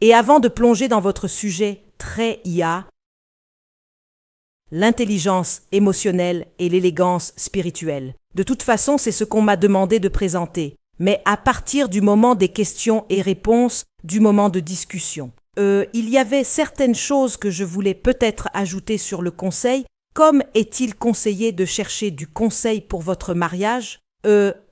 Et avant de plonger dans votre sujet très IA, l'intelligence émotionnelle et l'élégance spirituelle. De toute façon, c'est ce qu'on m'a demandé de présenter, mais à partir du moment des questions et réponses, du moment de discussion. Il y avait certaines choses que je voulais peut-être ajouter sur le conseil. Comme est-il conseillé de chercher du conseil pour votre mariage?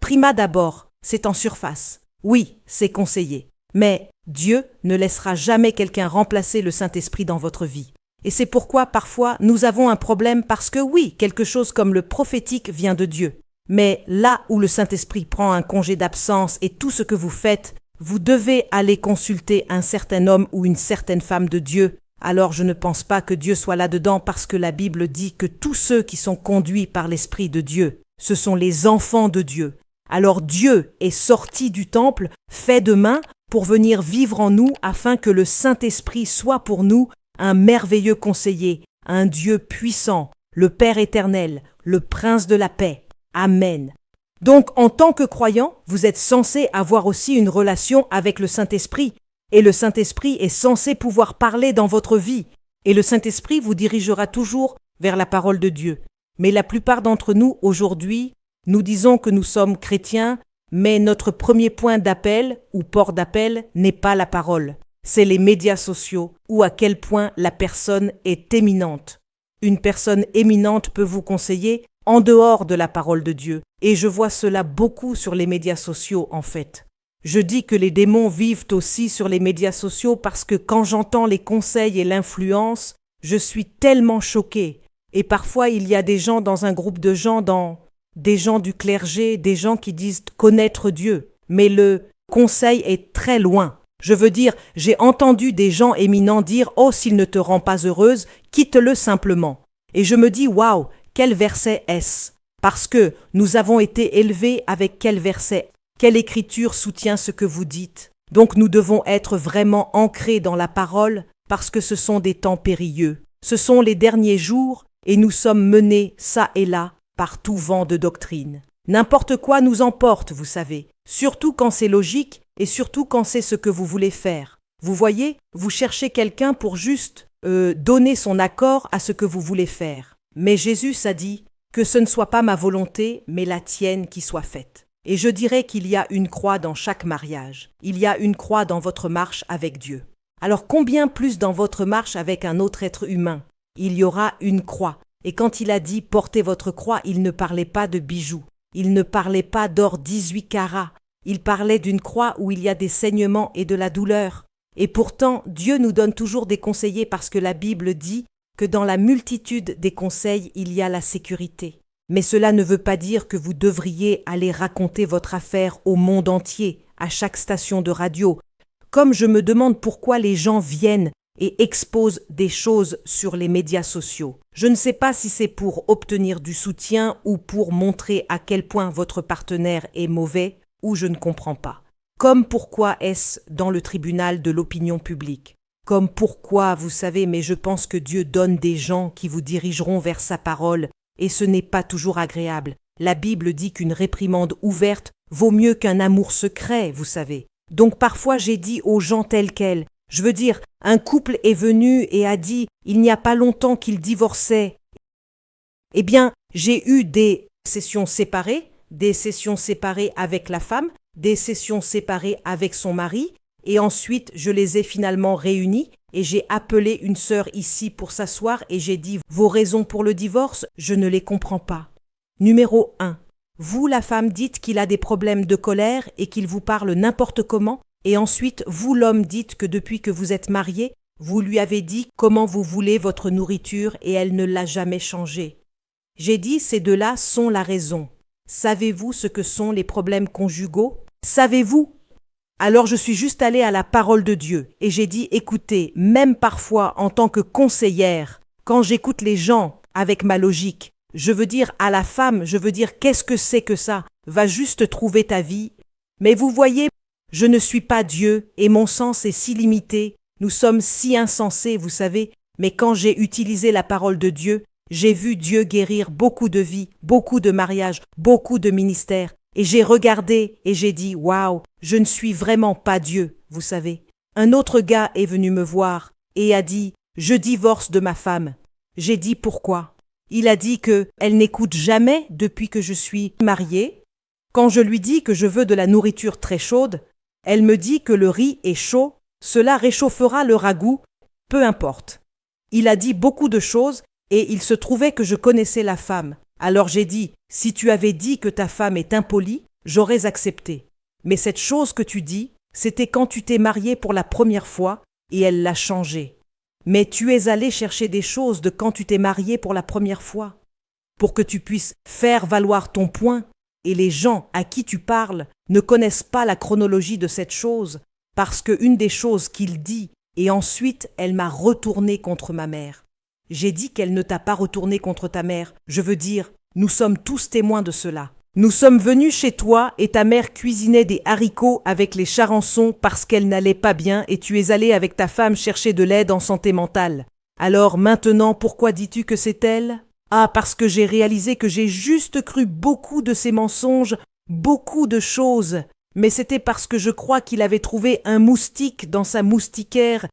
Prima d'abord, c'est en surface. Oui, c'est conseillé. Mais Dieu ne laissera jamais quelqu'un remplacer le Saint-Esprit dans votre vie. Et c'est pourquoi parfois nous avons un problème parce que oui, quelque chose comme le prophétique vient de Dieu. Mais là où le Saint-Esprit prend un congé d'absence et tout ce que vous faites, vous devez aller consulter un certain homme ou une certaine femme de Dieu. Alors je ne pense pas que Dieu soit là-dedans parce que la Bible dit que tous ceux qui sont conduits par l'Esprit de Dieu, ce sont les enfants de Dieu. Alors Dieu est sorti du temple, fait de main, pour venir vivre en nous afin que le Saint-Esprit soit pour nous un merveilleux conseiller, un Dieu puissant, le Père éternel, le Prince de la paix. Amen. Donc, en tant que croyant, vous êtes censé avoir aussi une relation avec le Saint-Esprit. Et le Saint-Esprit est censé pouvoir parler dans votre vie. Et le Saint-Esprit vous dirigera toujours vers la parole de Dieu. Mais la plupart d'entre nous, aujourd'hui, nous disons que nous sommes chrétiens, mais notre premier point d'appel ou port d'appel n'est pas la parole. C'est les médias sociaux ou à quel point la personne est éminente. Une personne éminente peut vous conseiller en dehors de la parole de Dieu. Et je vois cela beaucoup sur les médias sociaux en fait. Je dis que les démons vivent aussi sur les médias sociaux parce que quand j'entends les conseils et l'influence, je suis tellement choquée. Et parfois il y a des gens dans un groupe de gens, des gens du clergé, des gens qui disent connaître Dieu. Mais le conseil est très loin. Je veux dire, j'ai entendu des gens éminents dire « Oh, s'il ne te rend pas heureuse, quitte-le simplement ». Et je me dis « Waouh, quel verset est-ce ?» Parce que nous avons été élevés avec quel verset? Quelle écriture soutient ce que vous dites? Donc nous devons être vraiment ancrés dans la parole parce que ce sont des temps périlleux. Ce sont les derniers jours et nous sommes menés çà et là par tout vent de doctrine. N'importe quoi nous emporte, vous savez, surtout quand c'est logique et surtout quand c'est ce que vous voulez faire. Vous voyez, vous cherchez quelqu'un pour juste donner son accord à ce que vous voulez faire. Mais Jésus a dit que ce ne soit pas ma volonté, mais la tienne qui soit faite. Et je dirais qu'il y a une croix dans chaque mariage. Il y a une croix dans votre marche avec Dieu. Alors combien plus dans votre marche avec un autre être humain? Il y aura une croix. Et quand il a dit « portez votre croix », il ne parlait pas de bijoux. Il ne parlait pas d'or 18 carats. Il parlait d'une croix où il y a des saignements et de la douleur. Et pourtant, Dieu nous donne toujours des conseillers parce que la Bible dit que dans la multitude des conseils, il y a la sécurité. Mais cela ne veut pas dire que vous devriez aller raconter votre affaire au monde entier, à chaque station de radio. Comme je me demande pourquoi les gens viennent et exposent des choses sur les médias sociaux. Je ne sais pas si c'est pour obtenir du soutien ou pour montrer à quel point votre partenaire est mauvais, ou je ne comprends pas. Comme pourquoi est-ce dans le tribunal de l'opinion publique? Comme pourquoi, vous savez, mais je pense que Dieu donne des gens qui vous dirigeront vers sa parole, et ce n'est pas toujours agréable. La Bible dit qu'une réprimande ouverte vaut mieux qu'un amour secret, vous savez. Donc parfois j'ai dit aux gens tels quels. Je veux dire, un couple est venu et a dit « il n'y a pas longtemps qu'il divorçait ». Eh bien, j'ai eu des sessions séparées avec la femme, des sessions séparées avec son mari, et ensuite je les ai finalement réunis et j'ai appelé une sœur ici pour s'asseoir et j'ai dit « vos raisons pour le divorce, je ne les comprends pas ». Numéro 1. Vous, la femme, dites qu'il a des problèmes de colère et qu'il vous parle n'importe comment. Et ensuite, vous, l'homme, dites que depuis que vous êtes mariés, vous lui avez dit comment vous voulez votre nourriture et elle ne l'a jamais changé. J'ai dit, ces deux-là sont la raison. Savez-vous ce que sont les problèmes conjugaux? Savez-vous? Alors je suis juste allée à la parole de Dieu et j'ai dit, écoutez, même parfois en tant que conseillère, quand j'écoute les gens avec ma logique, je veux dire à la femme, je veux dire qu'est-ce que c'est que ça? Va juste trouver ta vie. Mais vous voyez, je ne suis pas Dieu et mon sens est si limité. Nous sommes si insensés, vous savez. Mais quand j'ai utilisé la parole de Dieu, j'ai vu Dieu guérir beaucoup de vies, beaucoup de mariages, beaucoup de ministères. Et j'ai regardé et j'ai dit, waouh, je ne suis vraiment pas Dieu, vous savez. Un autre gars est venu me voir et a dit « Je divorce de ma femme ». J'ai dit « Pourquoi ?» Il a dit que elle n'écoute jamais depuis que je suis mariée. Quand je lui dis que je veux de la nourriture très chaude, elle me dit que le riz est chaud, cela réchauffera le ragoût, peu importe. Il a dit beaucoup de choses et il se trouvait que je connaissais la femme. Alors j'ai dit « Si tu avais dit que ta femme est impolie, j'aurais accepté. Mais cette chose que tu dis, c'était quand tu t'es marié pour la première fois et elle l'a changé. Mais tu es allé chercher des choses de quand tu t'es marié pour la première fois, pour que tu puisses faire valoir ton point, et les gens à qui tu parles ne connaissent pas la chronologie de cette chose, parce qu'une des choses qu'il dit, et ensuite elle m'a retourné contre ma mère. J'ai dit qu'elle ne t'a pas retourné contre ta mère, je veux dire, nous sommes tous témoins de cela. Nous sommes venus chez toi et ta mère cuisinait des haricots avec les charançons parce qu'elle n'allait pas bien et tu es allé avec ta femme chercher de l'aide en santé mentale. Alors maintenant, pourquoi dis-tu que c'est elle ? Ah, parce que j'ai réalisé que j'ai juste cru beaucoup de ces mensonges, beaucoup de choses. Mais c'était parce que je crois qu'il avait trouvé un moustique dans sa moustiquaire.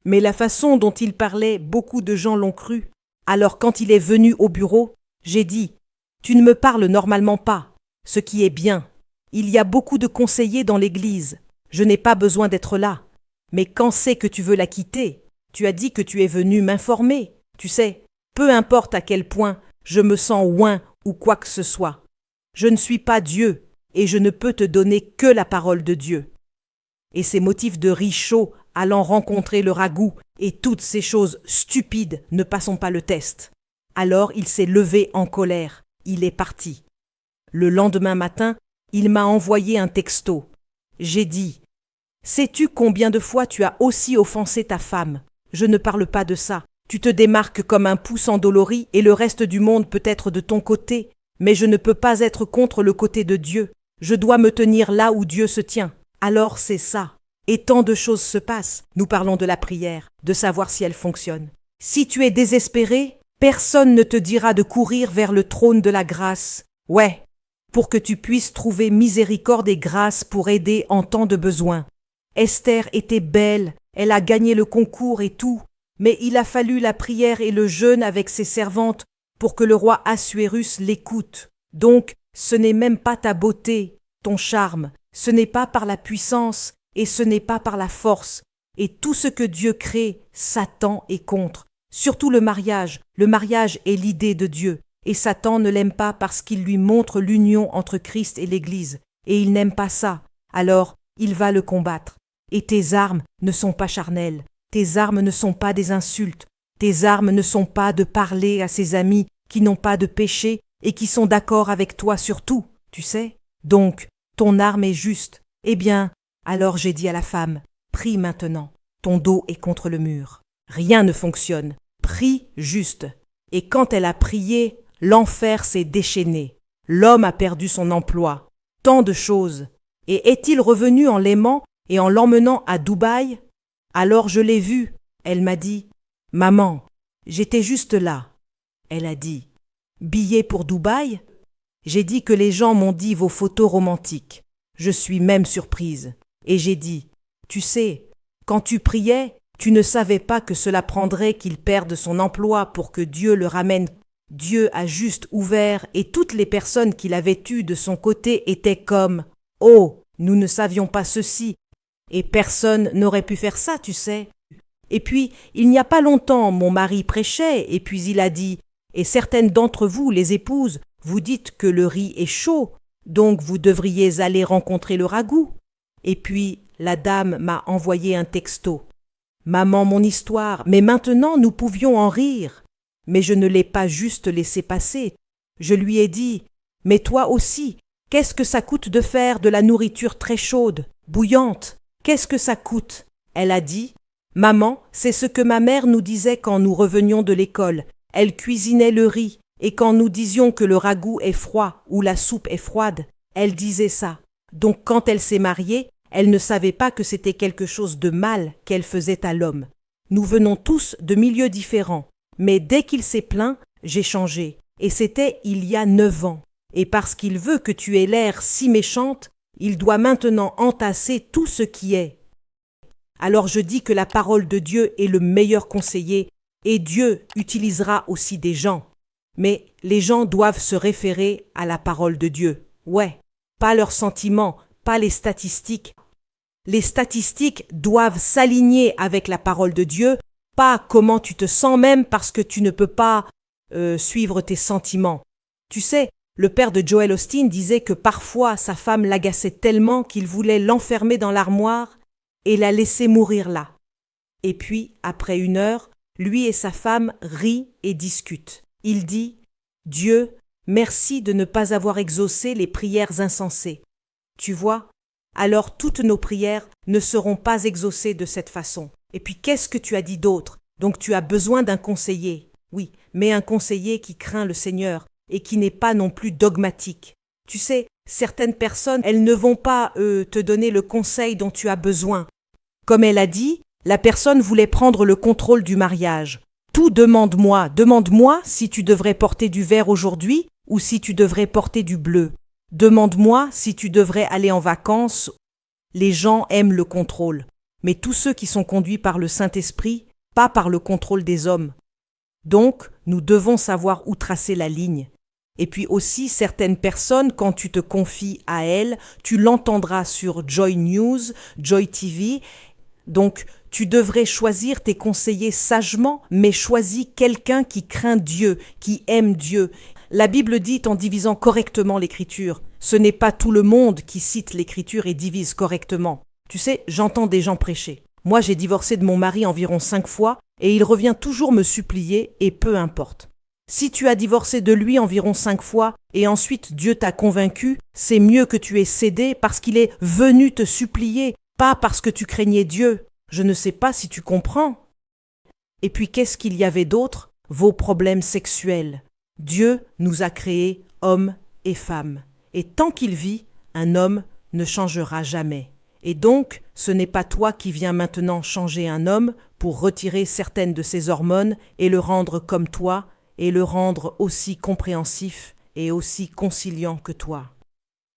Mais la façon dont il parlait, beaucoup de gens l'ont cru. Alors quand il est venu au bureau, j'ai dit « Tu ne me parles normalement pas, ce qui est bien. Il y a beaucoup de conseillers dans l'église. Je n'ai pas besoin d'être là. Mais quand c'est que tu veux la quitter? Tu as dit que tu es venu m'informer. Tu sais, peu importe à quel point je me sens oint ou quoi que ce soit. Je ne suis pas Dieu et je ne peux te donner que la parole de Dieu. » Et ces motifs de riz chaud allant rencontrer le ragoût et toutes ces choses stupides ne passons pas le test. Alors il s'est levé en colère. Il est parti. Le lendemain matin, il m'a envoyé un texto. J'ai dit « Sais-tu combien de fois tu as aussi offensé ta femme? Je ne parle pas de ça. Tu te démarques comme un pouce endolori et le reste du monde peut être de ton côté, mais je ne peux pas être contre le côté de Dieu. Je dois me tenir là où Dieu se tient. Alors c'est ça. Et tant de choses se passent. Nous parlons de la prière, de savoir si elle fonctionne. Si tu es désespéré, personne ne te dira de courir vers le trône de la grâce. Ouais, pour que tu puisses trouver miséricorde et grâce pour aider en temps de besoin. Esther était belle, elle a gagné le concours et tout, mais il a fallu la prière et le jeûne avec ses servantes pour que le roi Assuérus l'écoute. Donc, ce n'est même pas ta beauté, ton charme, ce n'est pas par la puissance et ce n'est pas par la force. Et tout ce que Dieu crée, Satan est contre. Surtout le mariage. Le mariage est l'idée de Dieu. Et Satan ne l'aime pas parce qu'il lui montre l'union entre Christ et l'Église. Et il n'aime pas ça. Alors, il va le combattre. Et tes armes ne sont pas charnelles. Tes armes ne sont pas des insultes. Tes armes ne sont pas de parler à ses amis qui n'ont pas de péché et qui sont d'accord avec toi sur tout, tu sais. Donc, ton arme est juste. Eh bien, alors j'ai dit à la femme, prie maintenant. Ton dos est contre le mur. Rien ne fonctionne. Prie juste. Et quand elle a prié, l'enfer s'est déchaîné. L'homme a perdu son emploi. Tant de choses. Et est-il revenu en l'aimant et en l'emmenant à Dubaï? Alors je l'ai vu. Elle m'a dit, « Maman, j'étais juste là. » Elle a dit, « Billet pour Dubaï ?» J'ai dit que les gens m'ont dit vos photos romantiques. Je suis même surprise. Et j'ai dit, « Tu sais, quand tu priais, tu ne savais pas que cela prendrait qu'il perde son emploi pour que Dieu le ramène. Dieu a juste ouvert et toutes les personnes qu'il avait eues de son côté étaient comme « Oh, nous ne savions pas ceci. » Et personne n'aurait pu faire ça, tu sais. Et puis, il n'y a pas longtemps, mon mari prêchait et puis il a dit « Et certaines d'entre vous, les épouses, vous dites que le riz est chaud, donc vous devriez aller rencontrer le ragoût. » Et puis, la dame m'a envoyé un texto. « Maman, mon histoire, mais maintenant nous pouvions en rire. » Mais je ne l'ai pas juste laissé passer. Je lui ai dit « Mais toi aussi, qu'est-ce que ça coûte de faire de la nourriture très chaude, bouillante? Qu'est-ce que ça coûte ?» Elle a dit « Maman, c'est ce que ma mère nous disait quand nous revenions de l'école. Elle cuisinait le riz, et quand nous disions que le ragoût est froid ou la soupe est froide, elle disait ça. Donc quand elle s'est mariée, elle ne savait pas que c'était quelque chose de mal qu'elle faisait à l'homme. Nous venons tous de milieux différents, mais dès qu'il s'est plaint, j'ai changé, et c'était il y a 9 ans. Et parce qu'il veut que tu aies l'air si méchante, il doit maintenant entasser tout ce qui est. Alors je dis que la parole de Dieu est le meilleur conseiller et Dieu utilisera aussi des gens. Mais les gens doivent se référer à la parole de Dieu. Ouais, pas leurs sentiments, pas les statistiques. Les statistiques doivent s'aligner avec la parole de Dieu, pas comment tu te sens même parce que tu ne peux pas suivre tes sentiments. Tu sais, le père de Joel Osteen disait que parfois sa femme l'agaçait tellement qu'il voulait l'enfermer dans l'armoire et la laisser mourir là. Et puis, après 1 heure, lui et sa femme rient et discutent. Il dit « Dieu, merci de ne pas avoir exaucé les prières insensées. » Tu vois, alors toutes nos prières ne seront pas exaucées de cette façon. Et puis qu'est-ce que tu as dit d'autre? Donc tu as besoin d'un conseiller. Oui, mais un conseiller qui craint le Seigneur et qui n'est pas non plus dogmatique. Tu sais, certaines personnes, elles ne vont pas te donner le conseil dont tu as besoin. Comme elle a dit, la personne voulait prendre le contrôle du mariage. Tout demande-moi si tu devrais porter du vert aujourd'hui ou si tu devrais porter du bleu. Demande-moi si tu devrais aller en vacances. Les gens aiment le contrôle, mais tous ceux qui sont conduits par le Saint-Esprit, pas par le contrôle des hommes. Donc, nous devons savoir où tracer la ligne. Et puis aussi, certaines personnes, quand tu te confies à elles, tu l'entendras sur Joy News, Joy TV. Donc, tu devrais choisir tes conseillers sagement, mais choisis quelqu'un qui craint Dieu, qui aime Dieu. La Bible dit en divisant correctement l'Écriture. Ce n'est pas tout le monde qui cite l'Écriture et divise correctement. Tu sais, j'entends des gens prêcher. Moi, j'ai divorcé de mon mari environ 5 fois et il revient toujours me supplier et peu importe. Si tu as divorcé de lui environ 5 fois et ensuite Dieu t'a convaincu, c'est mieux que tu aies cédé parce qu'il est venu te supplier, pas parce que tu craignais Dieu. Je ne sais pas si tu comprends. Et puis qu'est-ce qu'il y avait d'autre? Vos problèmes sexuels. Dieu nous a créés hommes et femmes. Et tant qu'il vit, un homme ne changera jamais. Et donc, ce n'est pas toi qui viens maintenant changer un homme pour retirer certaines de ses hormones et le rendre comme toi, et le rendre aussi compréhensif et aussi conciliant que toi.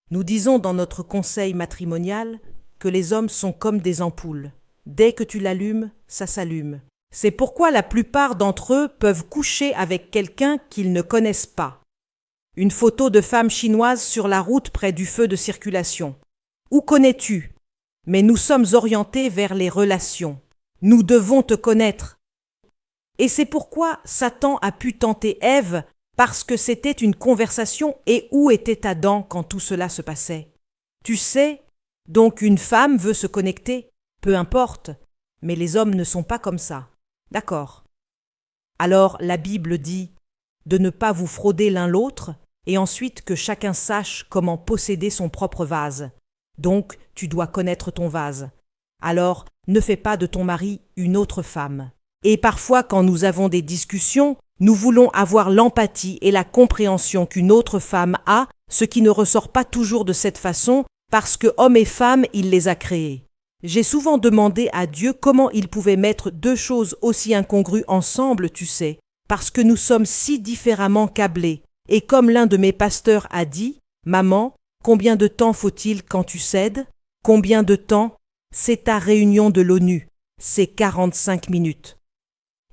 Nous disons dans notre conseil matrimonial que les hommes sont comme des ampoules. Dès que tu l'allumes, ça s'allume. C'est pourquoi la plupart d'entre eux peuvent coucher avec quelqu'un qu'ils ne connaissent pas. Une photo de femme chinoise sur la route près du feu de circulation. Où connais-tu? Mais nous sommes orientés vers les relations. Nous devons te connaître. Et c'est pourquoi Satan a pu tenter Ève, parce que c'était une conversation. Et où était Adam quand tout cela se passait? Tu sais, donc une femme veut se connecter, peu importe, mais les hommes ne sont pas comme ça. D'accord. Alors la Bible dit de ne pas vous frauder l'un l'autre et ensuite que chacun sache comment posséder son propre vase. Donc tu dois connaître ton vase. Alors ne fais pas de ton mari une autre femme. Et parfois quand nous avons des discussions, nous voulons avoir l'empathie et la compréhension qu'une autre femme a, ce qui ne ressort pas toujours de cette façon parce que hommes et femmes, il les a créés. J'ai souvent demandé à Dieu comment il pouvait mettre 2 choses aussi incongrues ensemble, tu sais, parce que nous sommes si différemment câblés. Et comme l'un de mes pasteurs a dit, « Maman, combien de temps faut-il quand tu cèdes? Combien de temps? C'est ta réunion de l'ONU, c'est 45 minutes. »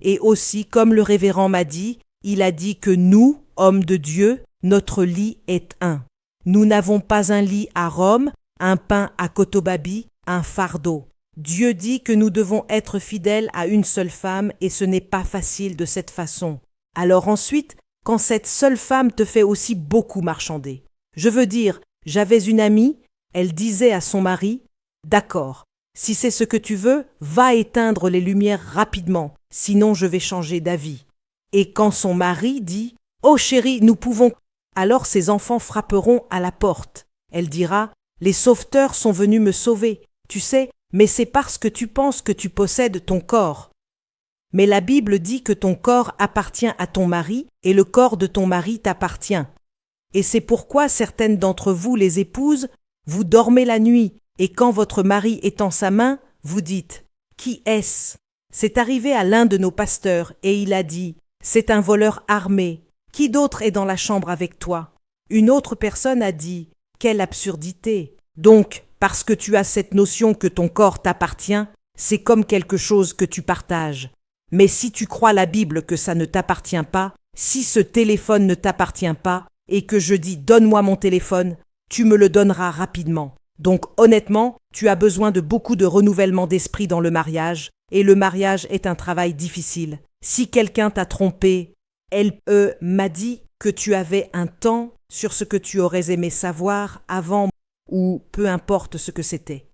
Et aussi, comme le révérend m'a dit, il a dit que nous, hommes de Dieu, notre lit est un. Nous n'avons pas un lit à Rome, un pain à Cotobabi, un fardeau. Dieu dit que nous devons être fidèles à une seule femme et ce n'est pas facile de cette façon. Alors ensuite, quand cette seule femme te fait aussi beaucoup marchander. Je veux dire, j'avais une amie, elle disait à son mari, « D'accord, si c'est ce que tu veux, va éteindre les lumières rapidement, sinon je vais changer d'avis. » Et quand son mari dit, « Oh chérie, nous pouvons... » alors ses enfants frapperont à la porte. Elle dira, « Les sauveteurs sont venus me sauver. » Tu sais, mais c'est parce que tu penses que tu possèdes ton corps. Mais la Bible dit que ton corps appartient à ton mari et le corps de ton mari t'appartient. Et c'est pourquoi certaines d'entre vous, les épouses, vous dormez la nuit et quand votre mari est en sa main, vous dites « Qui est-ce » C'est arrivé à l'un de nos pasteurs et il a dit « C'est un voleur armé. Qui d'autre est dans la chambre avec toi ?» Une autre personne a dit « Quelle absurdité !» Donc, parce que tu as cette notion que ton corps t'appartient, c'est comme quelque chose que tu partages. Mais si tu crois la Bible que ça ne t'appartient pas, si ce téléphone ne t'appartient pas, et que je dis donne-moi mon téléphone, tu me le donneras rapidement. Donc honnêtement, tu as besoin de beaucoup de renouvellement d'esprit dans le mariage, et le mariage est un travail difficile. Si quelqu'un t'a trompé, elle m'a dit que tu avais un temps sur ce que tu aurais aimé savoir avant ou peu importe ce que c'était.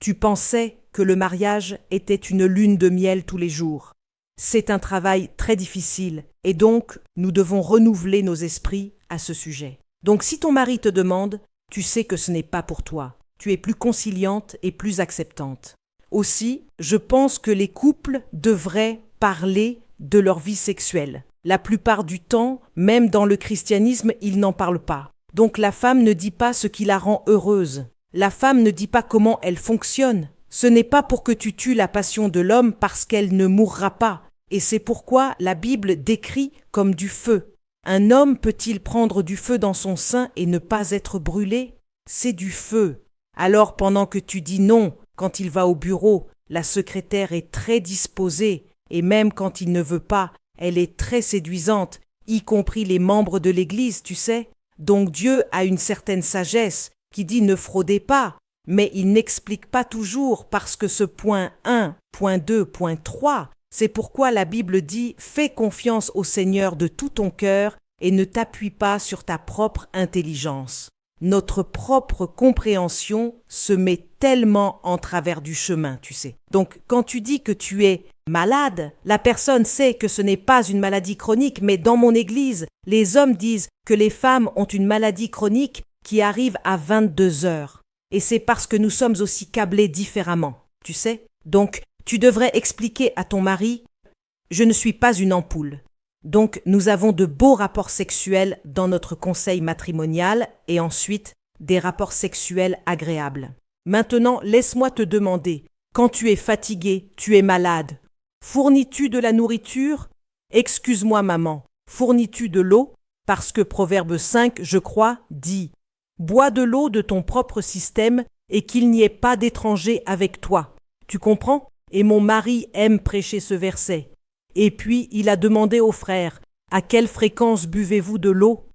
Tu pensais que le mariage était une lune de miel tous les jours. C'est un travail très difficile et donc nous devons renouveler nos esprits à ce sujet. Donc si ton mari te demande, tu sais que ce n'est pas pour toi. Tu es plus conciliante et plus acceptante. Aussi, je pense que les couples devraient parler de leur vie sexuelle. La plupart du temps, même dans le christianisme, ils n'en parlent pas. Donc la femme ne dit pas ce qui la rend heureuse. La femme ne dit pas comment elle fonctionne. Ce n'est pas pour que tu tues la passion de l'homme parce qu'elle ne mourra pas. Et c'est pourquoi la Bible décrit comme du feu. Un homme peut-il prendre du feu dans son sein et ne pas être brûlé? C'est du feu. Alors pendant que tu dis non, quand il va au bureau, la secrétaire est très disposée, et même quand il ne veut pas, elle est très séduisante, y compris les membres de l'Église, tu sais. Donc Dieu a une certaine sagesse qui dit ne fraudez pas, mais il n'explique pas toujours parce que ce point 1, point 2, point 3, c'est pourquoi la Bible dit fais confiance au Seigneur de tout ton cœur et ne t'appuie pas sur ta propre intelligence. Notre propre compréhension se met tellement en travers du chemin, tu sais. Donc, quand tu dis que tu es malade, la personne sait que ce n'est pas une maladie chronique, mais dans mon église, les hommes disent que les femmes ont une maladie chronique qui arrive à 22 heures. Et c'est parce que nous sommes aussi câblés différemment, tu sais. Donc, tu devrais expliquer à ton mari « Je ne suis pas une ampoule ». Donc, nous avons de beaux rapports sexuels dans notre conseil matrimonial et ensuite des rapports sexuels agréables. Maintenant, laisse-moi te demander, quand tu es fatigué, tu es malade, fournis-tu de la nourriture? Excuse-moi maman, fournis-tu de l'eau? Parce que Proverbe 5, je crois, dit « Bois de l'eau de ton propre système et qu'il n'y ait pas d'étranger avec toi. » Tu comprends? Et mon mari aime prêcher ce verset. Et puis il a demandé aux frères « À quelle fréquence buvez-vous de l'eau ?»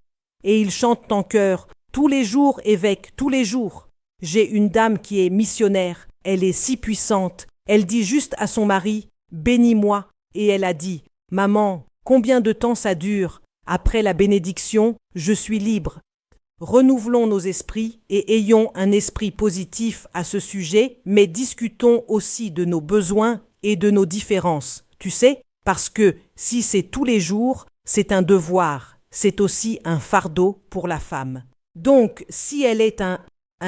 Et ils chantent en chœur « Tous les jours, évêque, tous les jours !» J'ai une dame qui est missionnaire, elle est si puissante. Elle dit juste à son mari « Bénis-moi » et elle a dit « Maman, combien de temps ça dure? Après la bénédiction, je suis libre. » Renouvelons nos esprits et ayons un esprit positif à ce sujet, mais discutons aussi de nos besoins et de nos différences. Tu sais, parce que si c'est tous les jours, c'est un devoir, c'est aussi un fardeau pour la femme. Donc, si elle est un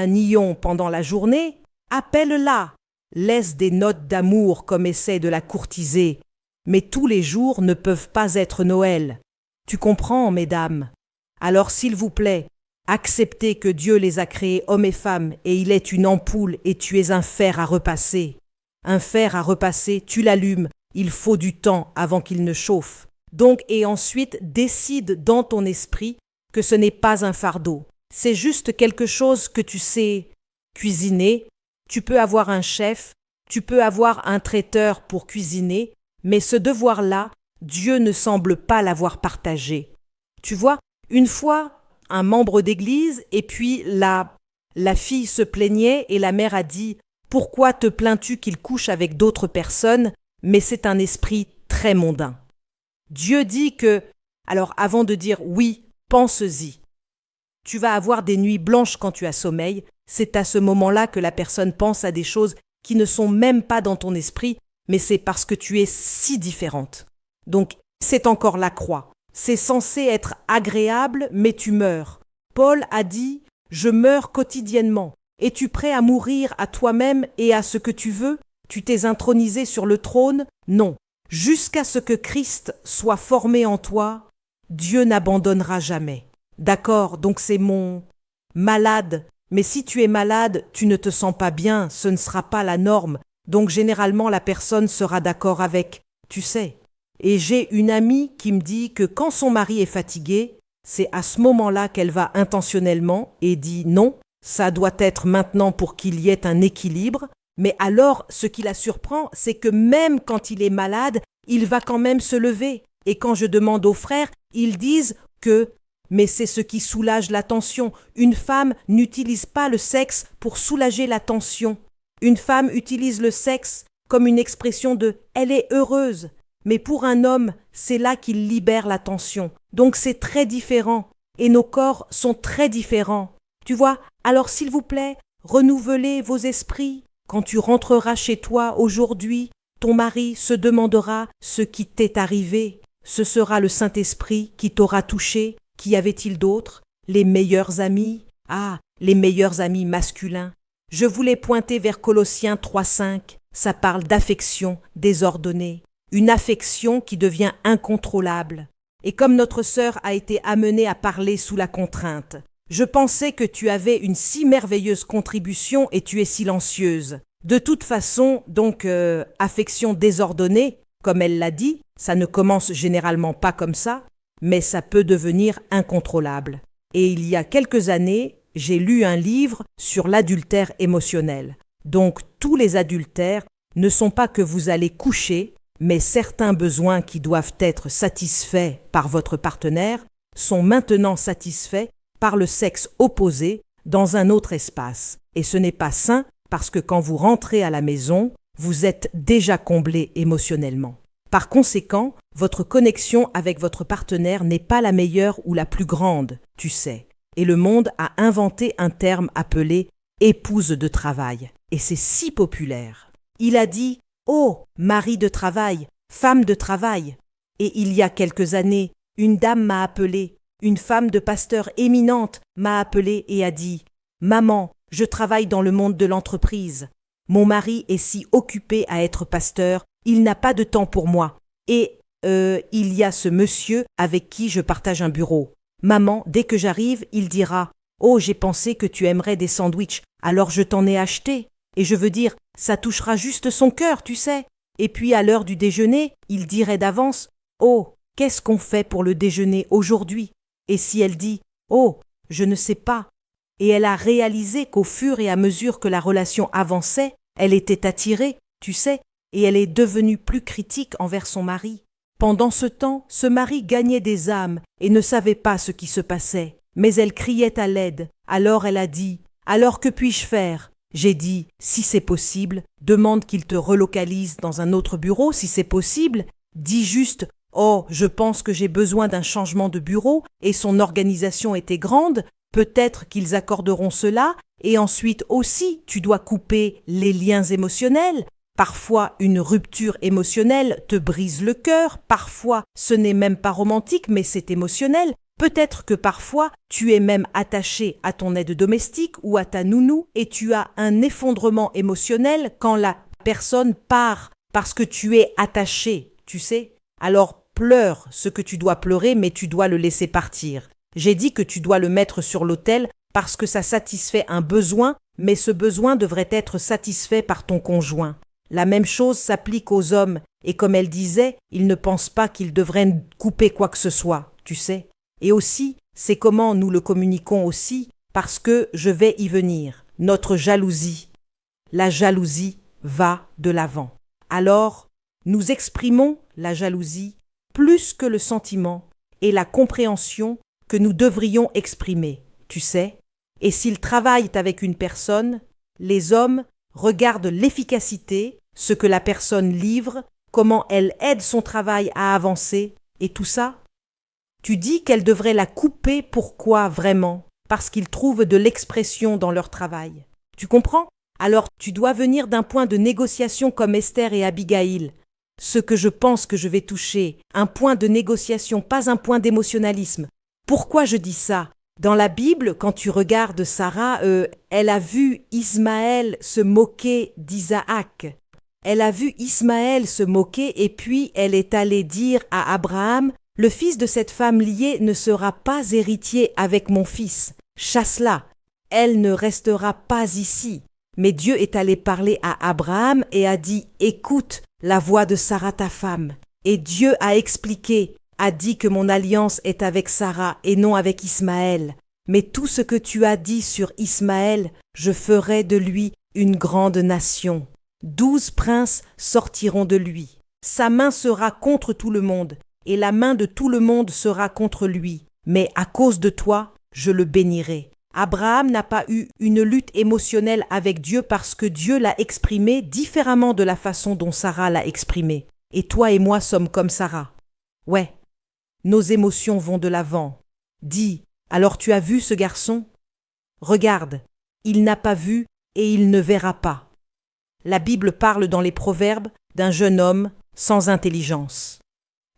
nion pendant la journée, appelle-la. Laisse des notes d'amour comme essaie de la courtiser. Mais tous les jours ne peuvent pas être Noël. Tu comprends, mesdames? Alors, s'il vous plaît, acceptez que Dieu les a créés hommes et femmes et il est une ampoule et tu es un fer à repasser. Un fer à repasser, tu l'allumes. Il faut du temps avant qu'il ne chauffe. Donc, et ensuite, décide dans ton esprit que ce n'est pas un fardeau. C'est juste quelque chose que tu sais cuisiner. Tu peux avoir un chef, tu peux avoir un traiteur pour cuisiner, mais ce devoir-là, Dieu ne semble pas l'avoir partagé. Tu vois, une fois, un membre d'église, et puis la fille se plaignait et la mère a dit « Pourquoi te plains-tu qu'il couche avec d'autres personnes ?» Mais c'est un esprit très mondain. Dieu dit que, alors avant de dire oui, pense-y. Tu vas avoir des nuits blanches quand tu as sommeil, c'est à ce moment-là que la personne pense à des choses qui ne sont même pas dans ton esprit, mais c'est parce que tu es si différente. Donc, c'est encore la croix. C'est censé être agréable, mais tu meurs. Paul a dit « Je meurs quotidiennement. Es-tu prêt à mourir à toi-même et à ce que tu veux ? Tu t'es intronisé sur le trône? Non. Jusqu'à ce que Christ soit formé en toi, Dieu n'abandonnera jamais. D'accord, donc c'est mon malade. Mais si tu es malade, tu ne te sens pas bien, ce ne sera pas la norme. Donc généralement, la personne sera d'accord avec, tu sais. Et j'ai une amie qui me dit que quand son mari est fatigué, c'est à ce moment-là qu'elle va intentionnellement et dit non, ça doit être maintenant pour qu'il y ait un équilibre. Mais alors, ce qui la surprend, c'est que même quand il est malade, il va quand même se lever. Et quand je demande aux frères, ils disent que mais c'est ce qui soulage la tension. Une femme n'utilise pas le sexe pour soulager la tension. Une femme utilise le sexe comme une expression de « elle est heureuse ». Mais pour un homme, c'est là qu'il libère la tension. Donc c'est très différent. Et nos corps sont très différents. Tu vois, alors s'il vous plaît, renouvelez vos esprits. Quand tu rentreras chez toi aujourd'hui, ton mari se demandera ce qui t'est arrivé. Ce sera le Saint-Esprit qui t'aura touché. Qu'y avait-il d'autre? Les meilleurs amis? Ah, les meilleurs amis masculins. Je voulais pointer vers Colossiens 3,5. Ça parle d'affection désordonnée. Une affection qui devient incontrôlable. Et comme notre sœur a été amenée à parler sous la contrainte, je pensais que tu avais une si merveilleuse contribution et tu es silencieuse. De toute façon, donc, affection désordonnée, comme elle l'a dit, ça ne commence généralement pas comme ça, mais ça peut devenir incontrôlable. Et il y a quelques années, j'ai lu un livre sur l'adultère émotionnel. Donc, tous les adultères ne sont pas que vous allez coucher, mais certains besoins qui doivent être satisfaits par votre partenaire sont maintenant satisfaits par le sexe opposé dans un autre espace. Et ce n'est pas sain parce que quand vous rentrez à la maison, vous êtes déjà comblé émotionnellement. Par conséquent, votre connexion avec votre partenaire n'est pas la meilleure ou la plus grande, tu sais. Et le monde a inventé un terme appelé « épouse de travail ». Et c'est si populaire. Il a dit « Oh, mari de travail, femme de travail ». Et il y a quelques années, une dame m'a appelé, une femme de pasteur éminente m'a appelé et a dit « Maman, je travaille dans le monde de l'entreprise. Mon mari est si occupé à être pasteur, il n'a pas de temps pour moi. Et il y a ce monsieur avec qui je partage un bureau. Maman, dès que j'arrive, il dira « Oh, j'ai pensé que tu aimerais des sandwichs, alors je t'en ai acheté. » Et je veux dire, ça touchera juste son cœur, tu sais. Et puis à l'heure du déjeuner, il dirait d'avance « Oh, qu'est-ce qu'on fait pour le déjeuner aujourd'hui ?» Et si elle dit « Oh, je ne sais pas », et elle a réalisé qu'au fur et à mesure que la relation avançait, elle était attirée, tu sais, et elle est devenue plus critique envers son mari. Pendant ce temps, ce mari gagnait des âmes et ne savait pas ce qui se passait. Mais elle criait à l'aide. Alors elle a dit « Alors que puis-je faire ?» J'ai dit « Si c'est possible, demande qu'il te relocalise dans un autre bureau si c'est possible. Dis juste « Oh, je pense que j'ai besoin d'un changement de bureau et son organisation était grande. Peut-être qu'ils accorderont cela. Et ensuite aussi, tu dois couper les liens émotionnels. Parfois, une rupture émotionnelle te brise le cœur. Parfois, ce n'est même pas romantique, mais c'est émotionnel. Peut-être que parfois, tu es même attaché à ton aide domestique ou à ta nounou et tu as un effondrement émotionnel quand la personne part parce que tu es attaché, tu sais. Alors pleure ce que tu dois pleurer, mais tu dois le laisser partir. J'ai dit que tu dois le mettre sur l'autel parce que ça satisfait un besoin, mais ce besoin devrait être satisfait par ton conjoint. La même chose s'applique aux hommes, et comme elle disait, ils ne pensent pas qu'ils devraient couper quoi que ce soit, tu sais. Et aussi, c'est comment nous le communiquons aussi, parce que je vais y venir. Notre jalousie. La jalousie va de l'avant. Alors, nous exprimons la jalousie plus que le sentiment et la compréhension que nous devrions exprimer, tu sais. Et s'ils travaillent avec une personne, les hommes regardent l'efficacité, ce que la personne livre, comment elle aide son travail à avancer, et tout ça. Tu dis qu'elle devrait la couper, pourquoi vraiment? Parce qu'ils trouvent de l'expression dans leur travail. Tu comprends? Alors tu dois venir d'un point de négociation comme Esther et Abigail. Ce que je pense que je vais toucher, un point de négociation, pas un point d'émotionnalisme. Pourquoi je dis ça? Dans la Bible, quand tu regardes Sarah, elle a vu Ismaël se moquer d'Isaac. Elle a vu Ismaël se moquer et puis elle est allée dire à Abraham, « Le fils de cette femme liée ne sera pas héritier avec mon fils. Chasse-la. Elle ne restera pas ici. » Mais Dieu est allé parler à Abraham et a dit, « Écoute la voix de Sarah ta femme. » Et Dieu a expliqué, a dit que mon alliance est avec Sarah et non avec Ismaël. Mais tout ce que tu as dit sur Ismaël, je ferai de lui une grande nation. 12 princes sortiront de lui. Sa main sera contre tout le monde, et la main de tout le monde sera contre lui. Mais à cause de toi, je le bénirai. Abraham n'a pas eu une lutte émotionnelle avec Dieu parce que Dieu l'a exprimé différemment de la façon dont Sarah l'a exprimé. Et toi et moi sommes comme Sarah. Ouais, nos émotions vont de l'avant. Dis, alors tu as vu ce garçon? Regarde, il n'a pas vu et il ne verra pas. La Bible parle dans les Proverbes d'un jeune homme sans intelligence.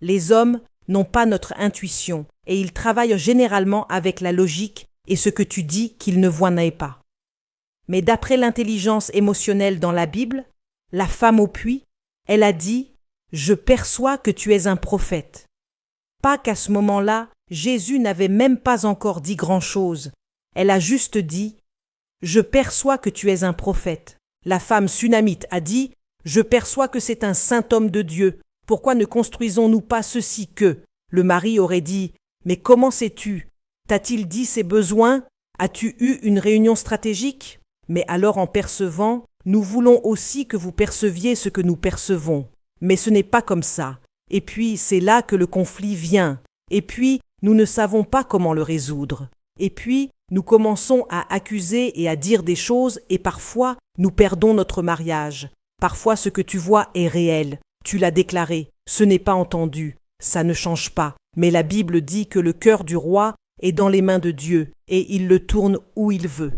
Les hommes n'ont pas notre intuition et ils travaillent généralement avec la logique et ce que tu dis qu'ils ne voient pas. Mais d'après l'intelligence émotionnelle dans la Bible, la femme au puits, elle a dit « Je perçois que tu es un prophète ». Pas qu'à ce moment-là, Jésus n'avait même pas encore dit grand-chose. Elle a juste dit « Je perçois que tu es un prophète ». La femme sunamite a dit « Je perçois que c'est un saint homme de Dieu. Pourquoi ne construisons-nous pas ceci que ?» Le mari aurait dit « Mais comment sais-tu ? T'a-t-il dit ses besoins? As-tu eu une réunion stratégique? Mais alors en percevant, nous voulons aussi que vous perceviez ce que nous percevons. Mais ce n'est pas comme ça. Et puis c'est là que le conflit vient. Et puis nous ne savons pas comment le résoudre. Et puis nous commençons à accuser et à dire des choses et parfois nous perdons notre mariage. Parfois ce que tu vois est réel. Tu l'as déclaré. Ce n'est pas entendu. Ça ne change pas. Mais la Bible dit que le cœur du roi est dans les mains de Dieu, et il le tourne où il veut.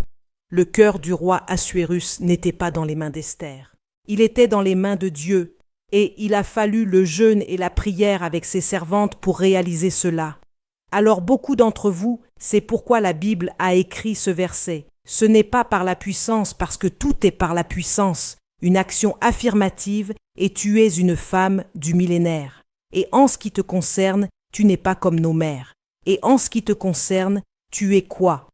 Le cœur du roi Assuérus n'était pas dans les mains d'Esther. Il était dans les mains de Dieu, et il a fallu le jeûne et la prière avec ses servantes pour réaliser cela. Alors beaucoup d'entre vous, c'est pourquoi la Bible a écrit ce verset. Ce n'est pas par la puissance, parce que tout est par la puissance, une action affirmative, et tu es une femme du millénaire. Et en ce qui te concerne, tu n'es pas comme nos mères. Et en ce qui te concerne, tu es quoi?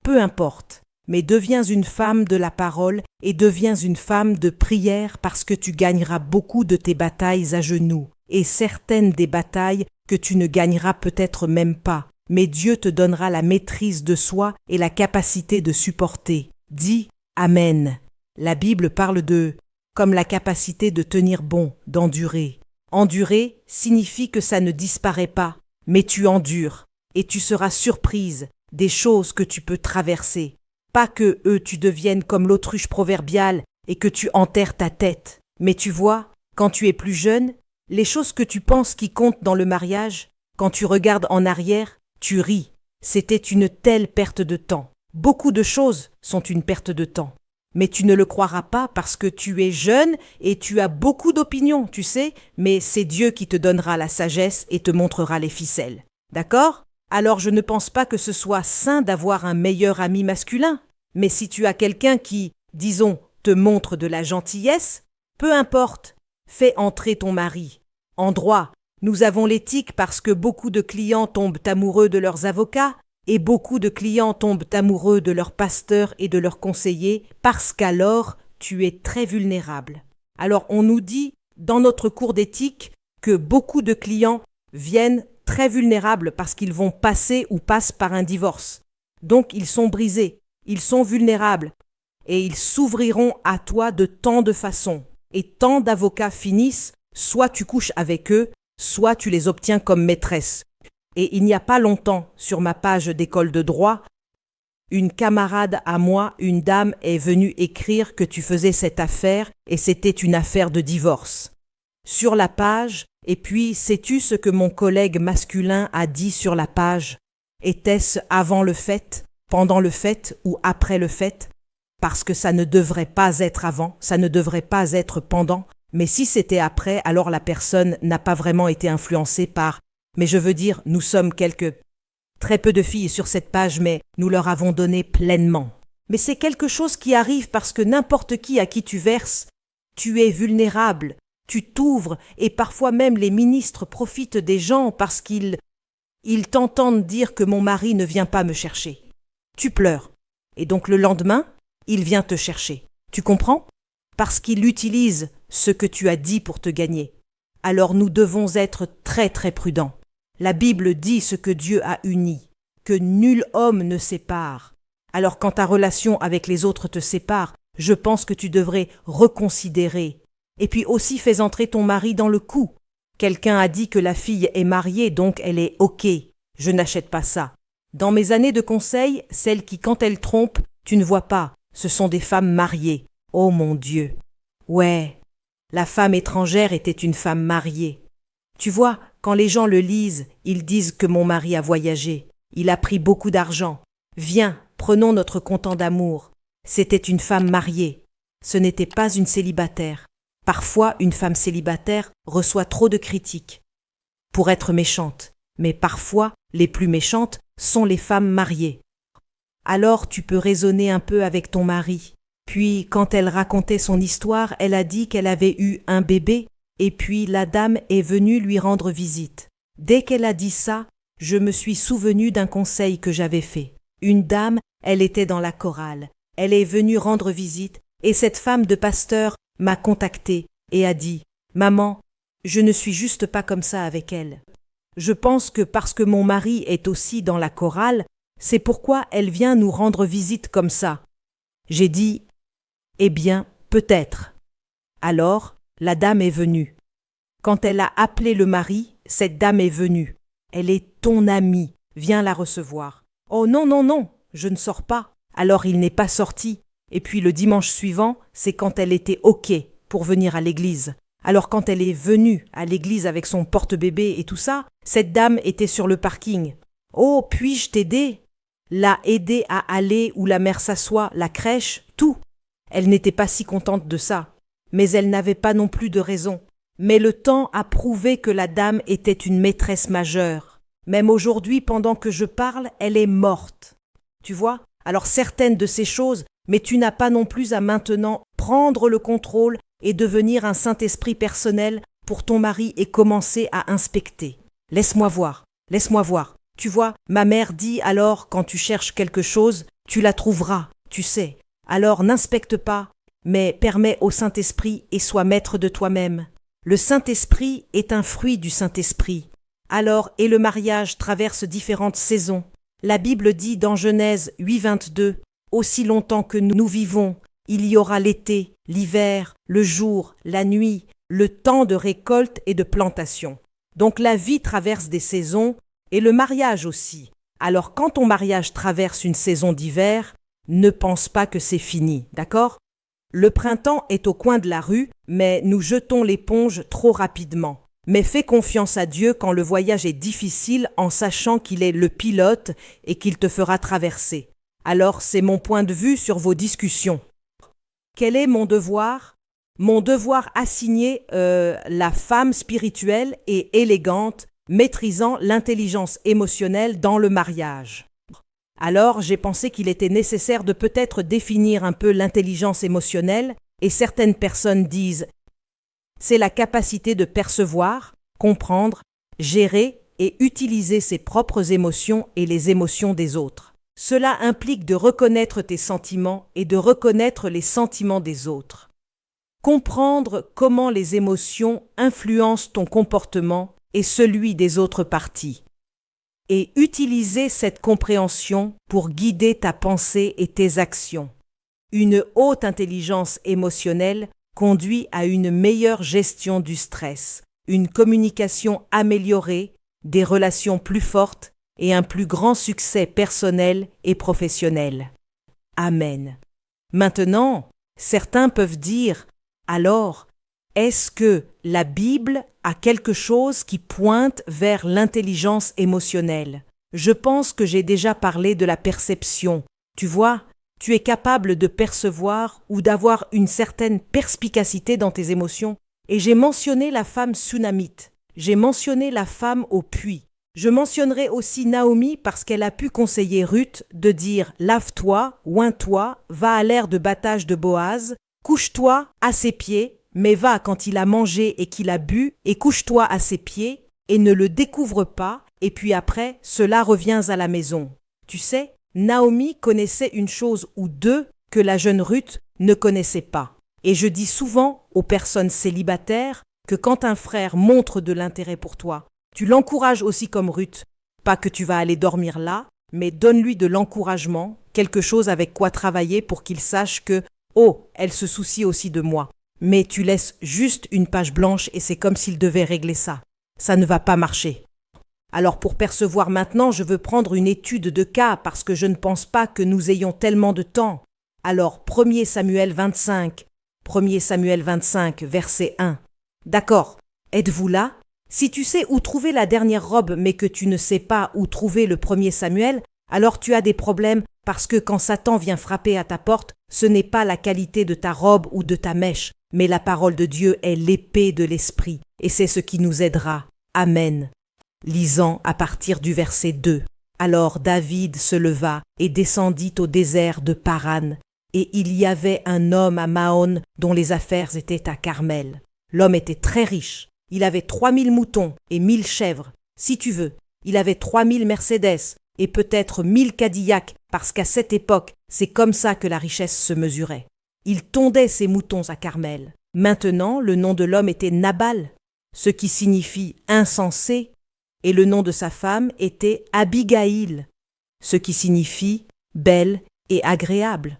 Peu importe, mais deviens une femme de la parole et deviens une femme de prière parce que tu gagneras beaucoup de tes batailles à genoux et certaines des batailles que tu ne gagneras peut-être même pas. Mais Dieu te donnera la maîtrise de soi et la capacité de supporter. Dis Amen. La Bible parle de comme la capacité de tenir bon, d'endurer. Endurer signifie que ça ne disparaît pas, mais tu endures. Et tu seras surprise des choses que tu peux traverser. Pas que tu deviennes comme l'autruche proverbiale et que tu enterres ta tête. Mais tu vois, quand tu es plus jeune, les choses que tu penses qui comptent dans le mariage, quand tu regardes en arrière, tu ris. C'était une telle perte de temps. Beaucoup de choses sont une perte de temps. Mais tu ne le croiras pas parce que tu es jeune et tu as beaucoup d'opinions, tu sais, mais c'est Dieu qui te donnera la sagesse et te montrera les ficelles. D'accord ? Alors je ne pense pas que ce soit sain d'avoir un meilleur ami masculin. Mais si tu as quelqu'un qui, disons, te montre de la gentillesse, peu importe, fais entrer ton mari. En droit, nous avons l'éthique parce que beaucoup de clients tombent amoureux de leurs avocats et beaucoup de clients tombent amoureux de leurs pasteurs et de leurs conseillers parce qu'alors tu es très vulnérable. Alors on nous dit dans notre cours d'éthique que beaucoup de clients viennent très vulnérables parce qu'ils vont passer ou passent par un divorce. Donc ils sont brisés, ils sont vulnérables et ils s'ouvriront à toi de tant de façons. Et tant d'avocats finissent, soit tu couches avec eux, soit tu les obtiens comme maîtresse. Et il n'y a pas longtemps, sur ma page d'école de droit, une camarade à moi, une dame, est venue écrire que tu faisais cette affaire et c'était une affaire de divorce. Sur la page, et puis sais-tu ce que mon collègue masculin a dit sur la page? Était-ce avant le fait, pendant le fait ou après le fait? Parce que ça ne devrait pas être avant, ça ne devrait pas être pendant. Mais si c'était après, alors la personne n'a pas vraiment été influencée par... Mais je veux dire, nous sommes très peu de filles sur cette page, mais nous leur avons donné pleinement. Mais c'est quelque chose qui arrive parce que n'importe qui à qui tu verses, tu es vulnérable, tu t'ouvres et parfois même les ministres profitent des gens parce qu'ils t'entendent dire que mon mari ne vient pas me chercher. Tu pleures. Et donc le lendemain, il vient te chercher. Tu comprends? Parce qu'il utilise ce que tu as dit pour te gagner. Alors nous devons être très très prudents. La Bible dit ce que Dieu a uni, que nul homme ne sépare. Alors quand ta relation avec les autres te sépare, Je pense que tu devrais reconsidérer. Et puis aussi fais entrer ton mari dans le coup. Quelqu'un a dit que la fille est mariée, donc elle est OK. Je n'achète pas ça. Dans mes années de conseil, celles qui, quand elles trompent, tu ne vois pas, ce sont des femmes mariées. Oh mon Dieu. Ouais, la femme étrangère était une femme mariée. Tu vois, quand les gens le lisent, ils disent que mon mari a voyagé. Il a pris beaucoup d'argent. Viens, prenons notre content d'amour. C'était une femme mariée. Ce n'était pas une célibataire. Parfois, une femme célibataire reçoit trop de critiques pour être méchante, mais parfois, les plus méchantes sont les femmes mariées. Alors tu peux raisonner un peu avec ton mari. Puis, quand elle racontait son histoire, elle a dit qu'elle avait eu un bébé, et puis la dame est venue lui rendre visite. Dès qu'elle a dit ça, je me suis souvenu d'un conseil que j'avais fait. Une dame, elle était dans la chorale. Elle est venue rendre visite, et cette femme de pasteur m'a contactée et a dit « Maman, je ne suis juste pas comme ça avec elle. Je pense que parce que mon mari est aussi dans la chorale, c'est pourquoi elle vient nous rendre visite comme ça. » J'ai dit « Eh bien, peut-être. » Alors, la dame est venue. Quand elle a appelé le mari, cette dame est venue. Elle est ton amie, viens la recevoir. Oh non, non, non, je ne sors pas. Alors il n'est pas sorti. Et puis le dimanche suivant, c'est quand elle était OK pour venir à l'église. Alors quand elle est venue à l'église avec son porte-bébé et tout ça, cette dame était sur le parking. Oh, puis-je t'aider? L'a aidée à aller où la mère s'assoit, la crèche, tout. Elle n'était pas si contente de ça. Mais elle n'avait pas non plus de raison. Mais le temps a prouvé que la dame était une maîtresse majeure. Même aujourd'hui, pendant que je parle, elle est morte. Tu vois? Alors certaines de ces choses, mais tu n'as pas non plus à maintenant prendre le contrôle et devenir un Saint-Esprit personnel pour ton mari et commencer à inspecter. Laisse-moi voir, laisse-moi voir. Tu vois, ma mère dit alors quand tu cherches quelque chose, tu la trouveras, tu sais. Alors n'inspecte pas, mais permets au Saint-Esprit et sois maître de toi-même. Le Saint-Esprit est un fruit du Saint-Esprit. Alors, et le mariage traverse différentes saisons. La Bible dit dans Genèse 8, 22, « Aussi longtemps que nous vivons, il y aura l'été, l'hiver, le jour, la nuit, le temps de récolte et de plantation. » Donc la vie traverse des saisons et le mariage aussi. Alors quand ton mariage traverse une saison d'hiver, ne pense pas que c'est fini, d'accord? Le printemps est au coin de la rue, mais nous jetons l'éponge trop rapidement. Mais fais confiance à Dieu quand le voyage est difficile en sachant qu'il est le pilote et qu'il te fera traverser. Alors c'est mon point de vue sur vos discussions. Quel est mon devoir? Mon devoir assigné la femme spirituelle et élégante, maîtrisant l'intelligence émotionnelle dans le mariage. Alors j'ai pensé qu'il était nécessaire de peut-être définir un peu l'intelligence émotionnelle et certaines personnes disent c'est la capacité de percevoir, comprendre, gérer et utiliser ses propres émotions et les émotions des autres. Cela implique de reconnaître tes sentiments et de reconnaître les sentiments des autres. Comprendre comment les émotions influencent ton comportement et celui des autres parties. Et utiliser cette compréhension pour guider ta pensée et tes actions. Une haute intelligence émotionnelle conduit à une meilleure gestion du stress, une communication améliorée, des relations plus fortes et un plus grand succès personnel et professionnel. Amen. Maintenant, certains peuvent dire, alors, est-ce que la Bible a quelque chose qui pointe vers l'intelligence émotionnelle? Je pense que j'ai déjà parlé de la perception. Tu vois, tu es capable de percevoir ou d'avoir une certaine perspicacité dans tes émotions. Et j'ai mentionné la femme sunamite. J'ai mentionné la femme au puits. Je mentionnerai aussi Naomi parce qu'elle a pu conseiller Ruth de dire « Lave-toi, oins-toi, va à l'aire de battage de Boaz, couche-toi à ses pieds, mais va quand il a mangé et qu'il a bu, et couche-toi à ses pieds, et ne le découvre pas, et puis après, cela reviens à la maison. » Tu sais, Naomi connaissait une chose ou deux que la jeune Ruth ne connaissait pas. Et je dis souvent aux personnes célibataires que quand un frère montre de l'intérêt pour toi, tu l'encourages aussi comme Ruth. Pas que tu vas aller dormir là, mais donne-lui de l'encouragement, quelque chose avec quoi travailler pour qu'il sache que Oh, elle se soucie aussi de moi. Mais tu laisses juste une page blanche et c'est comme s'il devait régler ça. Ça ne va pas marcher. Alors pour percevoir maintenant, je veux prendre une étude de cas parce que je ne pense pas que nous ayons tellement de temps. Alors 1 Samuel 25, 1 Samuel 25, verset 1. D'accord, êtes-vous là? Si tu sais où trouver la dernière robe mais que tu ne sais pas où trouver le 1er Samuel, alors tu as des problèmes parce que quand Satan vient frapper à ta porte, ce n'est pas la qualité de ta robe ou de ta mèche, mais la parole de Dieu est l'épée de l'esprit et c'est ce qui nous aidera. Amen. Lisant à partir du verset 2. Alors David se leva et descendit au désert de Paran, et il y avait un homme à Maon dont les affaires étaient à Carmel. L'homme était très riche. Il avait 3000 moutons et 1000 chèvres. Si tu veux, il avait 3000 Mercedes et peut-être 1000 Cadillacs, parce qu'à cette époque, c'est comme ça que la richesse se mesurait. Il tondait ses moutons à Carmel. Maintenant, le nom de l'homme était Nabal, ce qui signifie insensé, et le nom de sa femme était Abigaïl, ce qui signifie belle et agréable.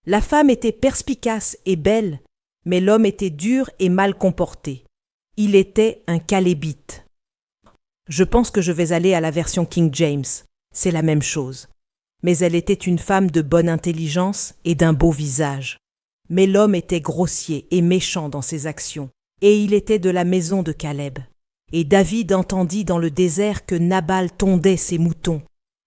La femme était perspicace et belle, mais l'homme était dur et mal comporté. Il était un calébite. Je pense que je vais aller à la version King James. C'est la même chose. Mais elle était une femme de bonne intelligence et d'un beau visage. Mais l'homme était grossier et méchant dans ses actions, et il était de la maison de Caleb. Et David entendit dans le désert que Nabal tondait ses moutons.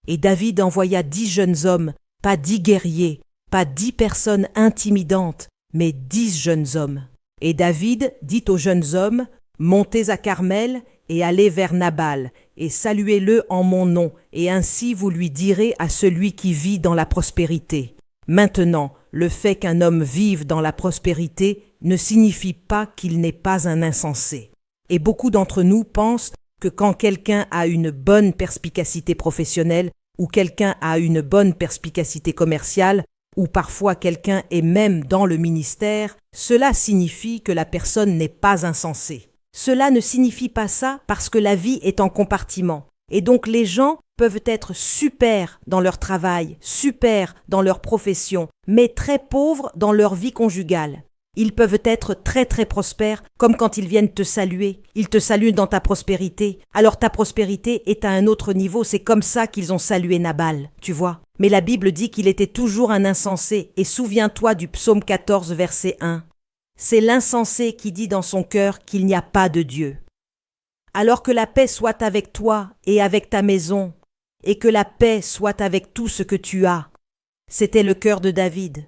Et David envoya 10 jeunes hommes, pas 10 guerriers, pas 10 personnes intimidantes, mais 10 jeunes hommes. Et David dit aux jeunes hommes, « Montez à Carmel et allez vers Nabal, et saluez-le en mon nom, et ainsi vous lui direz à celui qui vit dans la prospérité. » Maintenant, le fait qu'un homme vive dans la prospérité ne signifie pas qu'il n'est pas un insensé. Et beaucoup d'entre nous pensent que quand quelqu'un a une bonne perspicacité professionnelle ou quelqu'un a une bonne perspicacité commerciale ou parfois quelqu'un est même dans le ministère, cela signifie que la personne n'est pas insensée. Cela ne signifie pas ça parce que la vie est en compartiment. Et donc les gens peuvent être super dans leur travail, super dans leur profession, mais très pauvres dans leur vie conjugale. Ils peuvent être très très prospères, comme quand ils viennent te saluer. Ils te saluent dans ta prospérité. Alors ta prospérité est à un autre niveau, c'est comme ça qu'ils ont salué Nabal, tu vois. Mais la Bible dit qu'il était toujours un insensé, et souviens-toi du psaume 14, verset 1. C'est l'insensé qui dit dans son cœur qu'il n'y a pas de Dieu. Alors que la paix soit avec toi et avec ta maison, et que la paix soit avec tout ce que tu as. C'était le cœur de David.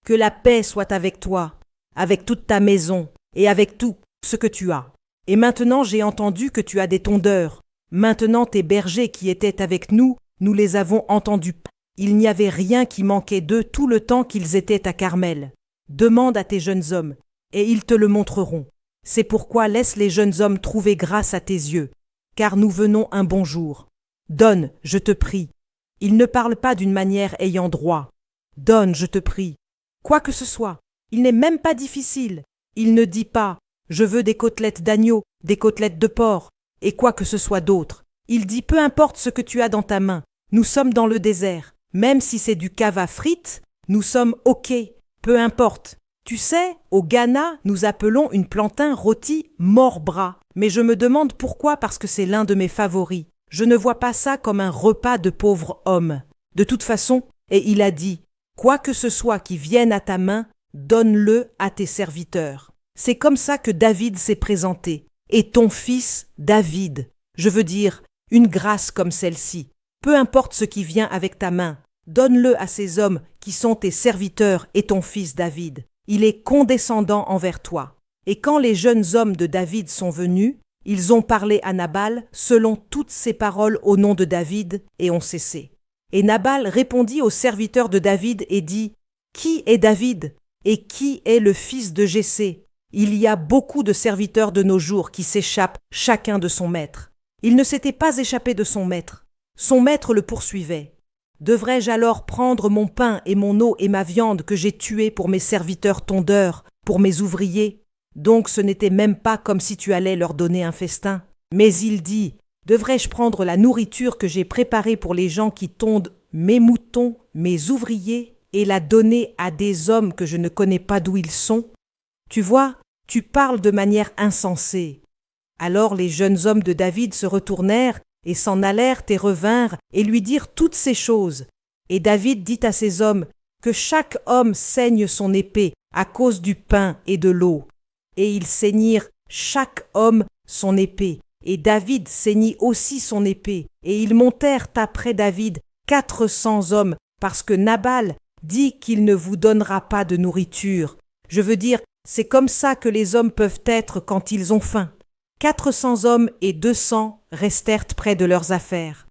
Que la paix soit avec toi, avec toute ta maison et avec tout ce que tu as. Et maintenant j'ai entendu que tu as des tondeurs. Maintenant tes bergers qui étaient avec nous, nous les avons entendus. Il n'y avait rien qui manquait d'eux tout le temps qu'ils étaient à Carmel. Demande à tes jeunes hommes, et ils te le montreront. C'est pourquoi laisse les jeunes hommes trouver grâce à tes yeux, car nous venons un bon jour. Donne, je te prie. Il ne parle pas d'une manière ayant droit. Donne, je te prie. Quoi que ce soit. Il n'est même pas difficile. Il ne dit pas « je veux des côtelettes d'agneau, des côtelettes de porc, et quoi que ce soit d'autre ». Il dit « peu importe ce que tu as dans ta main, nous sommes dans le désert. Même si c'est du cava frites, nous sommes OK, peu importe. Tu sais, au Ghana, nous appelons une plantain rôti mort-bras. Mais je me demande pourquoi, parce que c'est l'un de mes favoris. Je ne vois pas ça comme un repas de pauvres hommes. De toute façon, et il a dit « quoi que ce soit qui vienne à ta main, donne-le à tes serviteurs. » C'est comme ça que David s'est présenté. Et ton fils, David. Je veux dire, une grâce comme celle-ci. Peu importe ce qui vient avec ta main, donne-le à ces hommes qui sont tes serviteurs et ton fils David. Il est condescendant envers toi. Et quand les jeunes hommes de David sont venus, ils ont parlé à Nabal selon toutes ces paroles au nom de David et ont cessé. Et Nabal répondit aux serviteurs de David et dit « Qui est David ? Et qui est le fils de Jessé ? Il y a beaucoup de serviteurs de nos jours qui s'échappent chacun de son maître. » Il ne s'était pas échappé de son maître. Son maître le poursuivait. Devrais-je alors prendre mon pain et mon eau et ma viande que j'ai tués pour mes serviteurs tondeurs, pour mes ouvriers ? Donc ce n'était même pas comme si tu allais leur donner un festin. Mais il dit, devrais-je prendre la nourriture que j'ai préparée pour les gens qui tondent mes moutons, mes ouvriers ? et la donner à des hommes que je ne connais pas d'où ils sont? Tu vois, tu parles de manière insensée. » Alors les jeunes hommes de David se retournèrent et s'en allèrent et revinrent et lui dirent toutes ces choses. Et David dit à ses hommes que chaque homme saigne son épée à cause du pain et de l'eau. Et ils saignirent chaque homme son épée. Et David saignit aussi son épée. Et ils montèrent après David 400 hommes, parce que Nabal dit qu'il ne vous donnera pas de nourriture. Je veux dire, c'est comme ça que les hommes peuvent être quand ils ont faim. 400 hommes et 200 restèrent près de leurs affaires.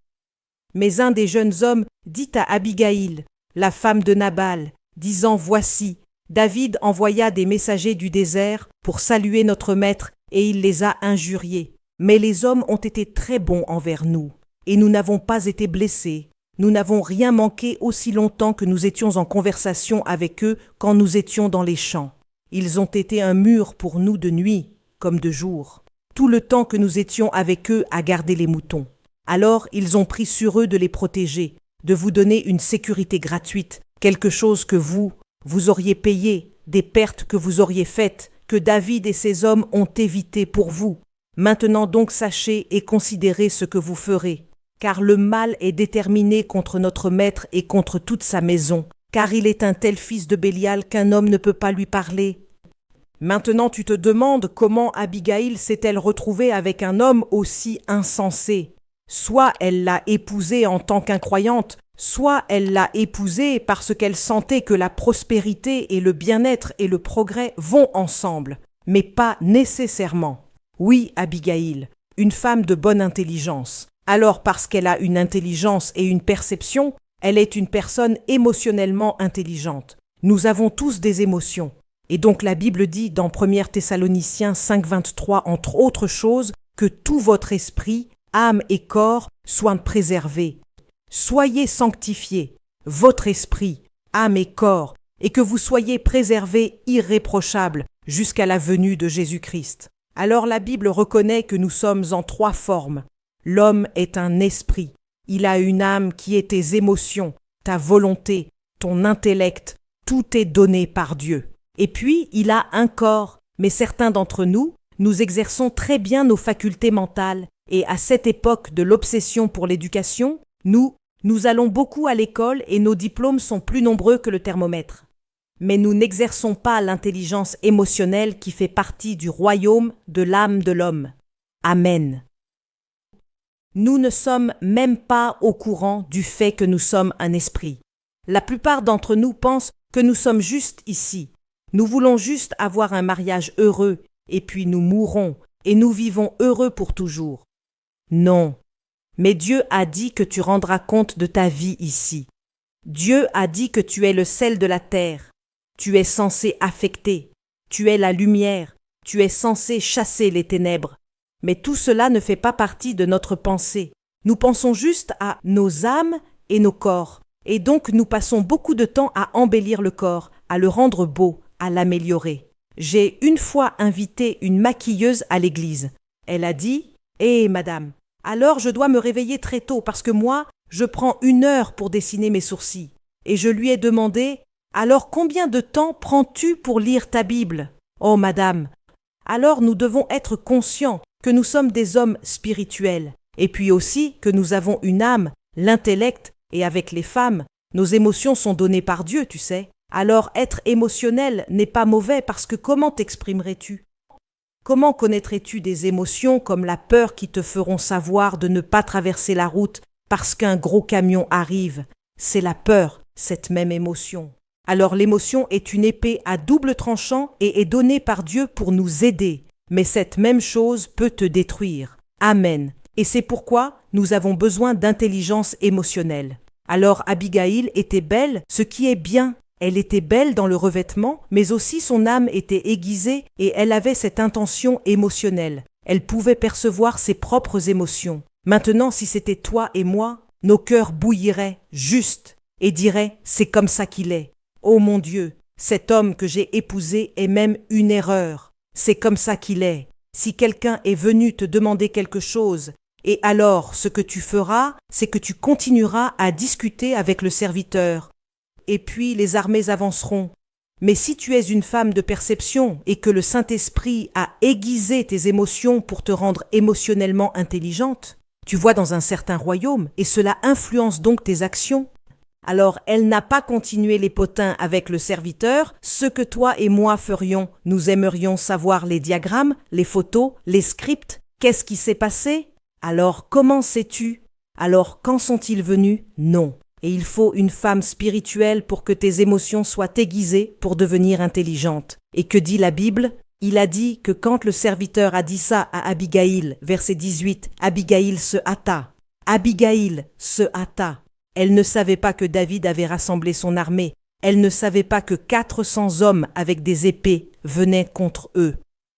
Mais un des jeunes hommes dit à Abigaïl, la femme de Nabal, disant « Voici, David envoya des messagers du désert pour saluer notre maître et il les a injuriés. Mais les hommes ont été très bons envers nous et nous n'avons pas été blessés. Nous n'avons rien manqué aussi longtemps que nous étions en conversation avec eux quand nous étions dans les champs. Ils ont été un mur pour nous de nuit comme de jour, tout le temps que nous étions avec eux à garder les moutons. Alors ils ont pris sur eux de les protéger, de vous donner une sécurité gratuite, quelque chose que vous auriez payé, des pertes que vous auriez faites, que David et ses hommes ont évitées pour vous. Maintenant donc sachez et considérez ce que vous ferez, car le mal est déterminé contre notre maître et contre toute sa maison, car il est un tel fils de Bélial qu'un homme ne peut pas lui parler. Maintenant tu te demandes comment Abigaïl s'est-elle retrouvée avec un homme aussi insensé. Soit elle l'a épousé en tant qu'incroyante, soit elle l'a épousé parce qu'elle sentait que la prospérité et le bien-être et le progrès vont ensemble, mais pas nécessairement. Oui, Abigaïl, une femme de bonne intelligence. Alors parce qu'elle a une intelligence et une perception, elle est une personne émotionnellement intelligente. Nous avons tous des émotions. Et donc la Bible dit dans 1 Thessaloniciens 5,23, entre autres choses, que tout votre esprit, âme et corps soient préservés. Soyez sanctifiés, votre esprit, âme et corps, et que vous soyez préservés irréprochables jusqu'à la venue de Jésus-Christ. Alors la Bible reconnaît que nous sommes en 3 formes. L'homme est un esprit. Il a une âme qui est tes émotions, ta volonté, ton intellect. Tout est donné par Dieu. Et puis, il a un corps. Mais certains d'entre nous, nous exerçons très bien nos facultés mentales. Et à cette époque de l'obsession pour l'éducation, nous allons beaucoup à l'école et nos diplômes sont plus nombreux que le thermomètre. Mais nous n'exerçons pas l'intelligence émotionnelle qui fait partie du royaume de l'âme de l'homme. Amen. Nous ne sommes même pas au courant du fait que nous sommes un esprit. La plupart d'entre nous pensent que nous sommes juste ici. Nous voulons juste avoir un mariage heureux, et puis nous mourrons, et nous vivons heureux pour toujours. Non, mais Dieu a dit que tu rendras compte de ta vie ici. Dieu a dit que tu es le sel de la terre. Tu es censé affecter. Tu es la lumière. Tu es censé chasser les ténèbres. Mais tout cela ne fait pas partie de notre pensée. Nous pensons juste à nos âmes et nos corps. Et donc nous passons beaucoup de temps à embellir le corps, à le rendre beau, à l'améliorer. J'ai une fois invité une maquilleuse à l'église. Elle a dit « Eh madame, alors je dois me réveiller très tôt parce que moi, je prends 1 heure pour dessiner mes sourcils. » Et je lui ai demandé « Alors combien de temps prends-tu pour lire ta Bible ?»« Oh madame, alors nous devons être conscients que nous sommes des hommes spirituels et puis aussi que nous avons une âme, l'intellect et avec les femmes, nos émotions sont données par Dieu, tu sais. Alors être émotionnel n'est pas mauvais parce que comment t'exprimerais-tu ? Comment connaîtrais-tu des émotions comme la peur qui te feront savoir de ne pas traverser la route parce qu'un gros camion arrive ? C'est la peur, cette même émotion. Alors l'émotion est une épée à double tranchant et est donnée par Dieu pour nous aider. Mais cette même chose peut te détruire. Amen. Et c'est pourquoi nous avons besoin d'intelligence émotionnelle. Alors Abigaïl était belle, ce qui est bien. Elle était belle dans le revêtement, mais aussi son âme était aiguisée et elle avait cette intention émotionnelle. Elle pouvait percevoir ses propres émotions. Maintenant, si c'était toi et moi, nos cœurs bouilliraient juste et diraient « c'est comme ça qu'il est ». Oh mon Dieu, cet homme que j'ai épousé est même une erreur. C'est comme ça qu'il est. Si quelqu'un est venu te demander quelque chose, et alors ce que tu feras, c'est que tu continueras à discuter avec le serviteur. et puis les armées avanceront. Mais si tu es une femme de perception et que le Saint-Esprit a aiguisé tes émotions pour te rendre émotionnellement intelligente, tu vois dans un certain royaume et cela influence donc tes actions. Alors elle n'a pas continué les potins avec le serviteur, ce que toi et moi ferions. Nous aimerions savoir les diagrammes, les photos, les scripts. Qu'est-ce qui s'est passé? Alors comment sais-tu? Alors quand sont-ils venus? Non. Et il faut une femme spirituelle pour que tes émotions soient aiguisées pour devenir intelligente. Et que dit la Bible? Il a dit que quand le serviteur a dit ça à Abigail, verset 18, Abigail se hâta. Abigail se hâta. Elle ne savait pas que David avait rassemblé son armée. Elle ne savait pas que 400 hommes avec des épées venaient contre eux.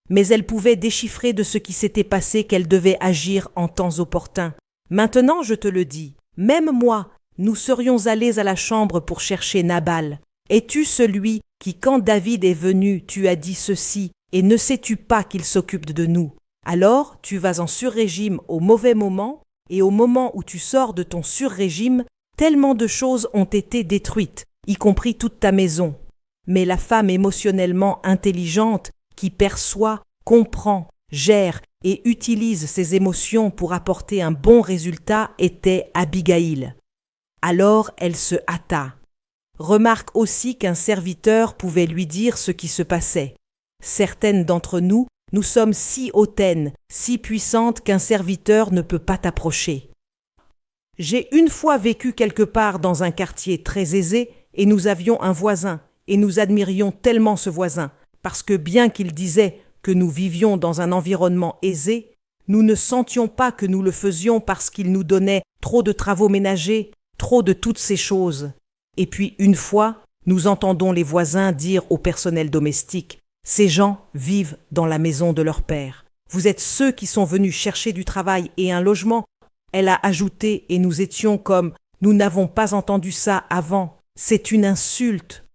Mais elle pouvait déchiffrer de ce qui s'était passé qu'elle devait agir en temps opportun. Maintenant, je te le dis, même moi, nous serions allés à la chambre pour chercher Nabal. Es-tu celui qui, quand David est venu, tu as dit ceci, et ne sais-tu pas qu'il s'occupe de nous? Alors, tu vas en sur-régime au mauvais moment, et au moment où tu sors de ton sur-régime, tellement de choses ont été détruites, y compris toute ta maison. Mais la femme émotionnellement intelligente, qui perçoit, comprend, gère et utilise ses émotions pour apporter un bon résultat était Abigail. Alors elle se hâta. Remarque aussi qu'un serviteur pouvait lui dire ce qui se passait. Certaines d'entre nous, nous sommes si hautaines, si puissantes qu'un serviteur ne peut pas t'approcher. J'ai une fois vécu quelque part dans un quartier très aisé et nous avions un voisin et nous admirions tellement ce voisin parce que bien qu'il disait que nous vivions dans un environnement aisé, nous ne sentions pas que nous le faisions parce qu'il nous donnait trop de travaux ménagers, trop de toutes ces choses. Et puis une fois, nous entendons les voisins dire au personnel domestique « Ces gens vivent dans la maison de leur père. Vous êtes ceux qui sont venus chercher du travail et un logement. » Elle a ajouté et nous étions comme « Nous n'avons pas entendu ça avant. C'est une insulte. »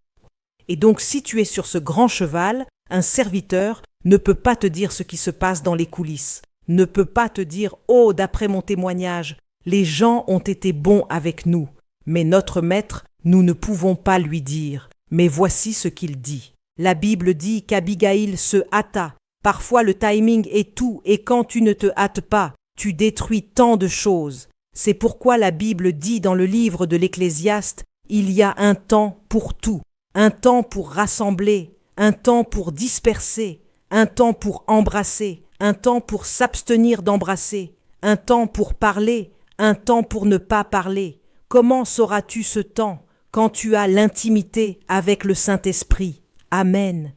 Et donc si tu es sur ce grand cheval, un serviteur ne peut pas te dire ce qui se passe dans les coulisses, ne peut pas te dire « Oh, d'après mon témoignage, les gens ont été bons avec nous. » Mais notre maître, nous ne pouvons pas lui dire. Mais voici ce qu'il dit. La Bible dit qu'Abigail se hâta. Parfois le timing est tout et quand tu ne te hâtes pas, tu détruis tant de choses. C'est pourquoi la Bible dit dans le livre de l'Ecclésiaste, il y a un temps pour tout, un temps pour rassembler, un temps pour disperser, un temps pour embrasser, un temps pour s'abstenir d'embrasser, un temps pour parler, un temps pour ne pas parler. Comment sauras-tu ce temps quand tu as l'intimité avec le Saint-Esprit? Amen.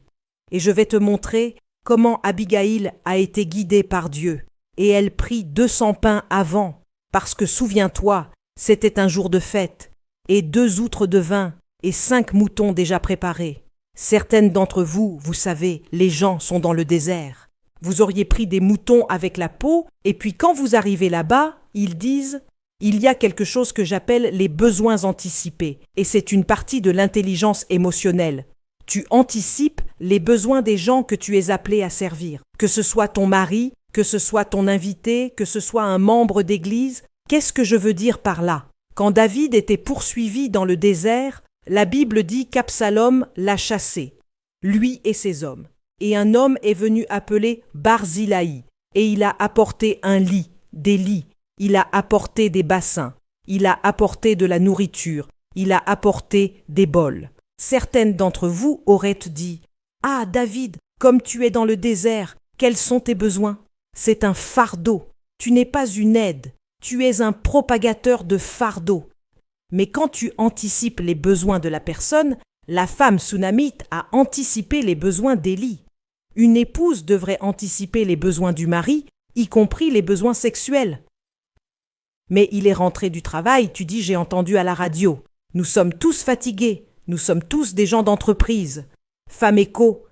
Et je vais te montrer comment Abigail a été guidée par Dieu. Et elle prit 200 pains avant, parce que souviens-toi, c'était un jour de fête, et 2 outres de vin, et 5 moutons déjà préparés. Certaines d'entre vous, vous savez, les gens sont dans le désert. Vous auriez pris des moutons avec la peau, et puis quand vous arrivez là-bas, ils disent « Il y a quelque chose que j'appelle les besoins anticipés, et c'est une partie de l'intelligence émotionnelle. Tu anticipes les besoins des gens que tu es appelé à servir, que ce soit ton mari, que ce soit ton invité, que ce soit un membre d'église. Qu'est-ce que je veux dire par là? Quand David était poursuivi dans le désert, la Bible dit qu'Absalom l'a chassé, lui et ses hommes. Et un homme est venu appeler Barzillai, et il a apporté un lit, des lits, il a apporté des bassins, il a apporté de la nourriture, il a apporté des bols. Certaines d'entre vous auraient dit « Ah, David, comme tu es dans le désert, quels sont tes besoins? C'est un fardeau. Tu n'es pas une aide. Tu es un propagateur de fardeau. » Mais quand tu anticipes les besoins de la personne, la femme sunamite a anticipé les besoins d'Élie. Une épouse devrait anticiper les besoins du mari, y compris les besoins sexuels. Mais il est rentré du travail, tu dis « J'ai entendu à la radio. Nous sommes tous fatigués. Nous sommes tous des gens d'entreprise. Femme écho,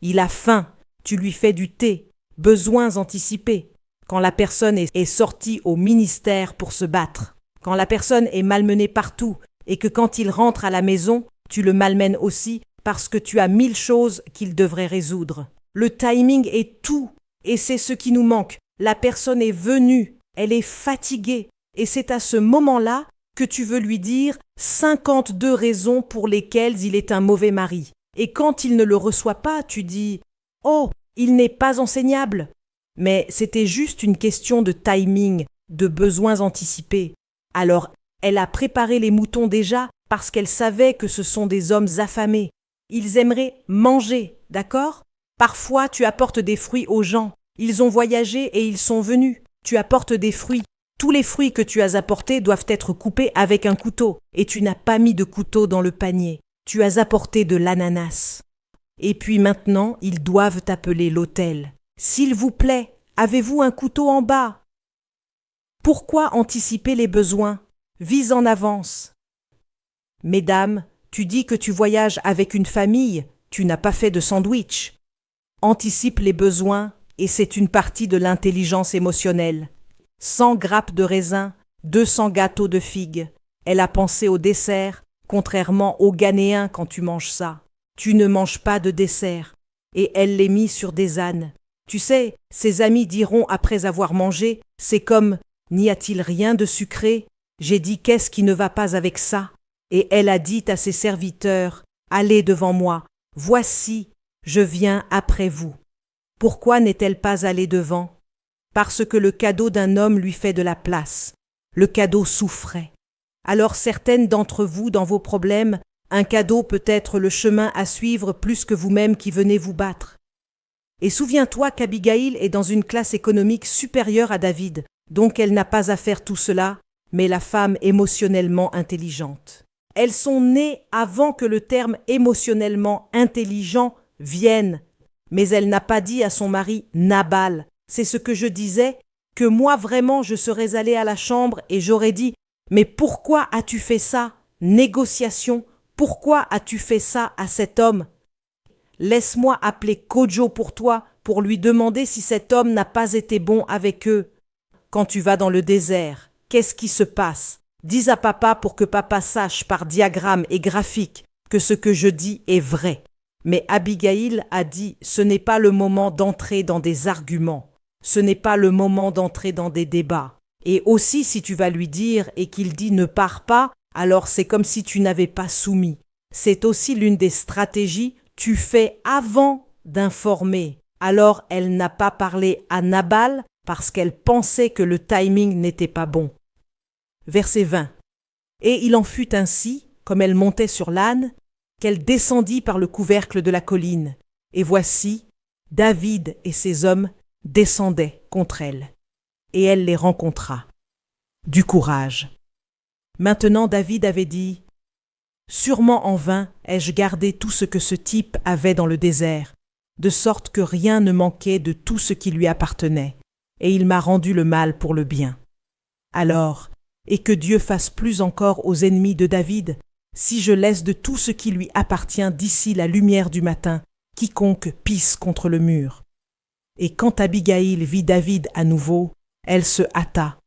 il a faim. Tu lui fais du thé. Besoins anticipés. Quand la personne est sortie au ministère pour se battre. Quand la personne est malmenée partout et que quand il rentre à la maison, tu le malmènes aussi parce que tu as 1000 choses qu'il devrait résoudre. Le timing est tout et c'est ce qui nous manque. La personne est venue, elle est fatiguée et c'est à ce moment-là que tu veux lui dire 52 raisons pour lesquelles il est un mauvais mari. Et quand il ne le reçoit pas, tu dis « Oh, il n'est pas enseignable !» Mais c'était juste une question de timing, de besoins anticipés. Alors, elle a préparé les moutons déjà parce qu'elle savait que ce sont des hommes affamés. Ils aimeraient manger, d'accord? Parfois, tu apportes des fruits aux gens. Ils ont voyagé et ils sont venus. Tu apportes des fruits. Tous les fruits que tu as apportés doivent être coupés avec un couteau. Et tu n'as pas mis de couteau dans le panier. Tu as apporté de l'ananas. Et puis maintenant, ils doivent appeler l'hôtel. S'il vous plaît, avez-vous un couteau en bas? Pourquoi anticiper les besoins? Vise en avance. Mesdames, tu dis que tu voyages avec une famille, tu n'as pas fait de sandwich. Anticipe les besoins et c'est une partie de l'intelligence émotionnelle. 100 grappes de raisin, 200 gâteaux de figues. Elle a pensé au dessert, contrairement aux Ghanéens quand tu manges ça. Tu ne manges pas de dessert. Et elle les mit sur des ânes. Tu sais, ses amis diront après avoir mangé, c'est comme « N'y a-t-il rien de sucré ?» J'ai dit « Qu'est-ce qui ne va pas avec ça ?» Et elle a dit à ses serviteurs « Allez devant moi, voici, je viens après vous. » Pourquoi n'est-elle pas allée devant? Parce que le cadeau d'un homme lui fait de la place. Le cadeau souffrait. Alors certaines d'entre vous, dans vos problèmes, un cadeau peut être le chemin à suivre plus que vous-même qui venez vous battre. Et souviens-toi qu'Abigaïl est dans une classe économique supérieure à David, donc elle n'a pas à faire tout cela, mais la femme émotionnellement intelligente. Elles sont nées avant que le terme émotionnellement intelligent vienne, mais elle n'a pas dit à son mari Nabal. C'est ce que je disais, que moi vraiment je serais allée à la chambre et j'aurais dit « Mais pourquoi as-tu fait ça? Négociation, pourquoi as-tu fait ça à cet homme? Laisse-moi appeler Kojo pour toi, pour lui demander si cet homme n'a pas été bon avec eux. Quand tu vas dans le désert, qu'est-ce qui se passe? Dis à papa pour que papa sache par diagramme et graphique que ce que je dis est vrai. » Mais Abigaïl a dit « Ce n'est pas le moment d'entrer dans des arguments. Ce n'est pas le moment d'entrer dans des débats. » Et aussi, si tu vas lui dire et qu'il dit « Ne pars pas », alors c'est comme si tu n'avais pas soumis. C'est aussi l'une des stratégies. Tu fais avant d'informer. Alors elle n'a pas parlé à Nabal parce qu'elle pensait que le timing n'était pas bon. Verset 20. Et il en fut ainsi, comme elle montait sur l'âne, qu'elle descendit par le couvercle de la colline. Et voici, David et ses hommes descendaient contre elle. Et elle les rencontra. Du courage. Maintenant David avait dit « Sûrement en vain ai-je gardé tout ce que ce type avait dans le désert, de sorte que rien ne manquait de tout ce qui lui appartenait, et il m'a rendu le mal pour le bien. Alors, et que Dieu fasse plus encore aux ennemis de David, si je laisse de tout ce qui lui appartient d'ici la lumière du matin, quiconque pisse contre le mur. » Et quand Abigaïl vit David à nouveau, elle se hâta.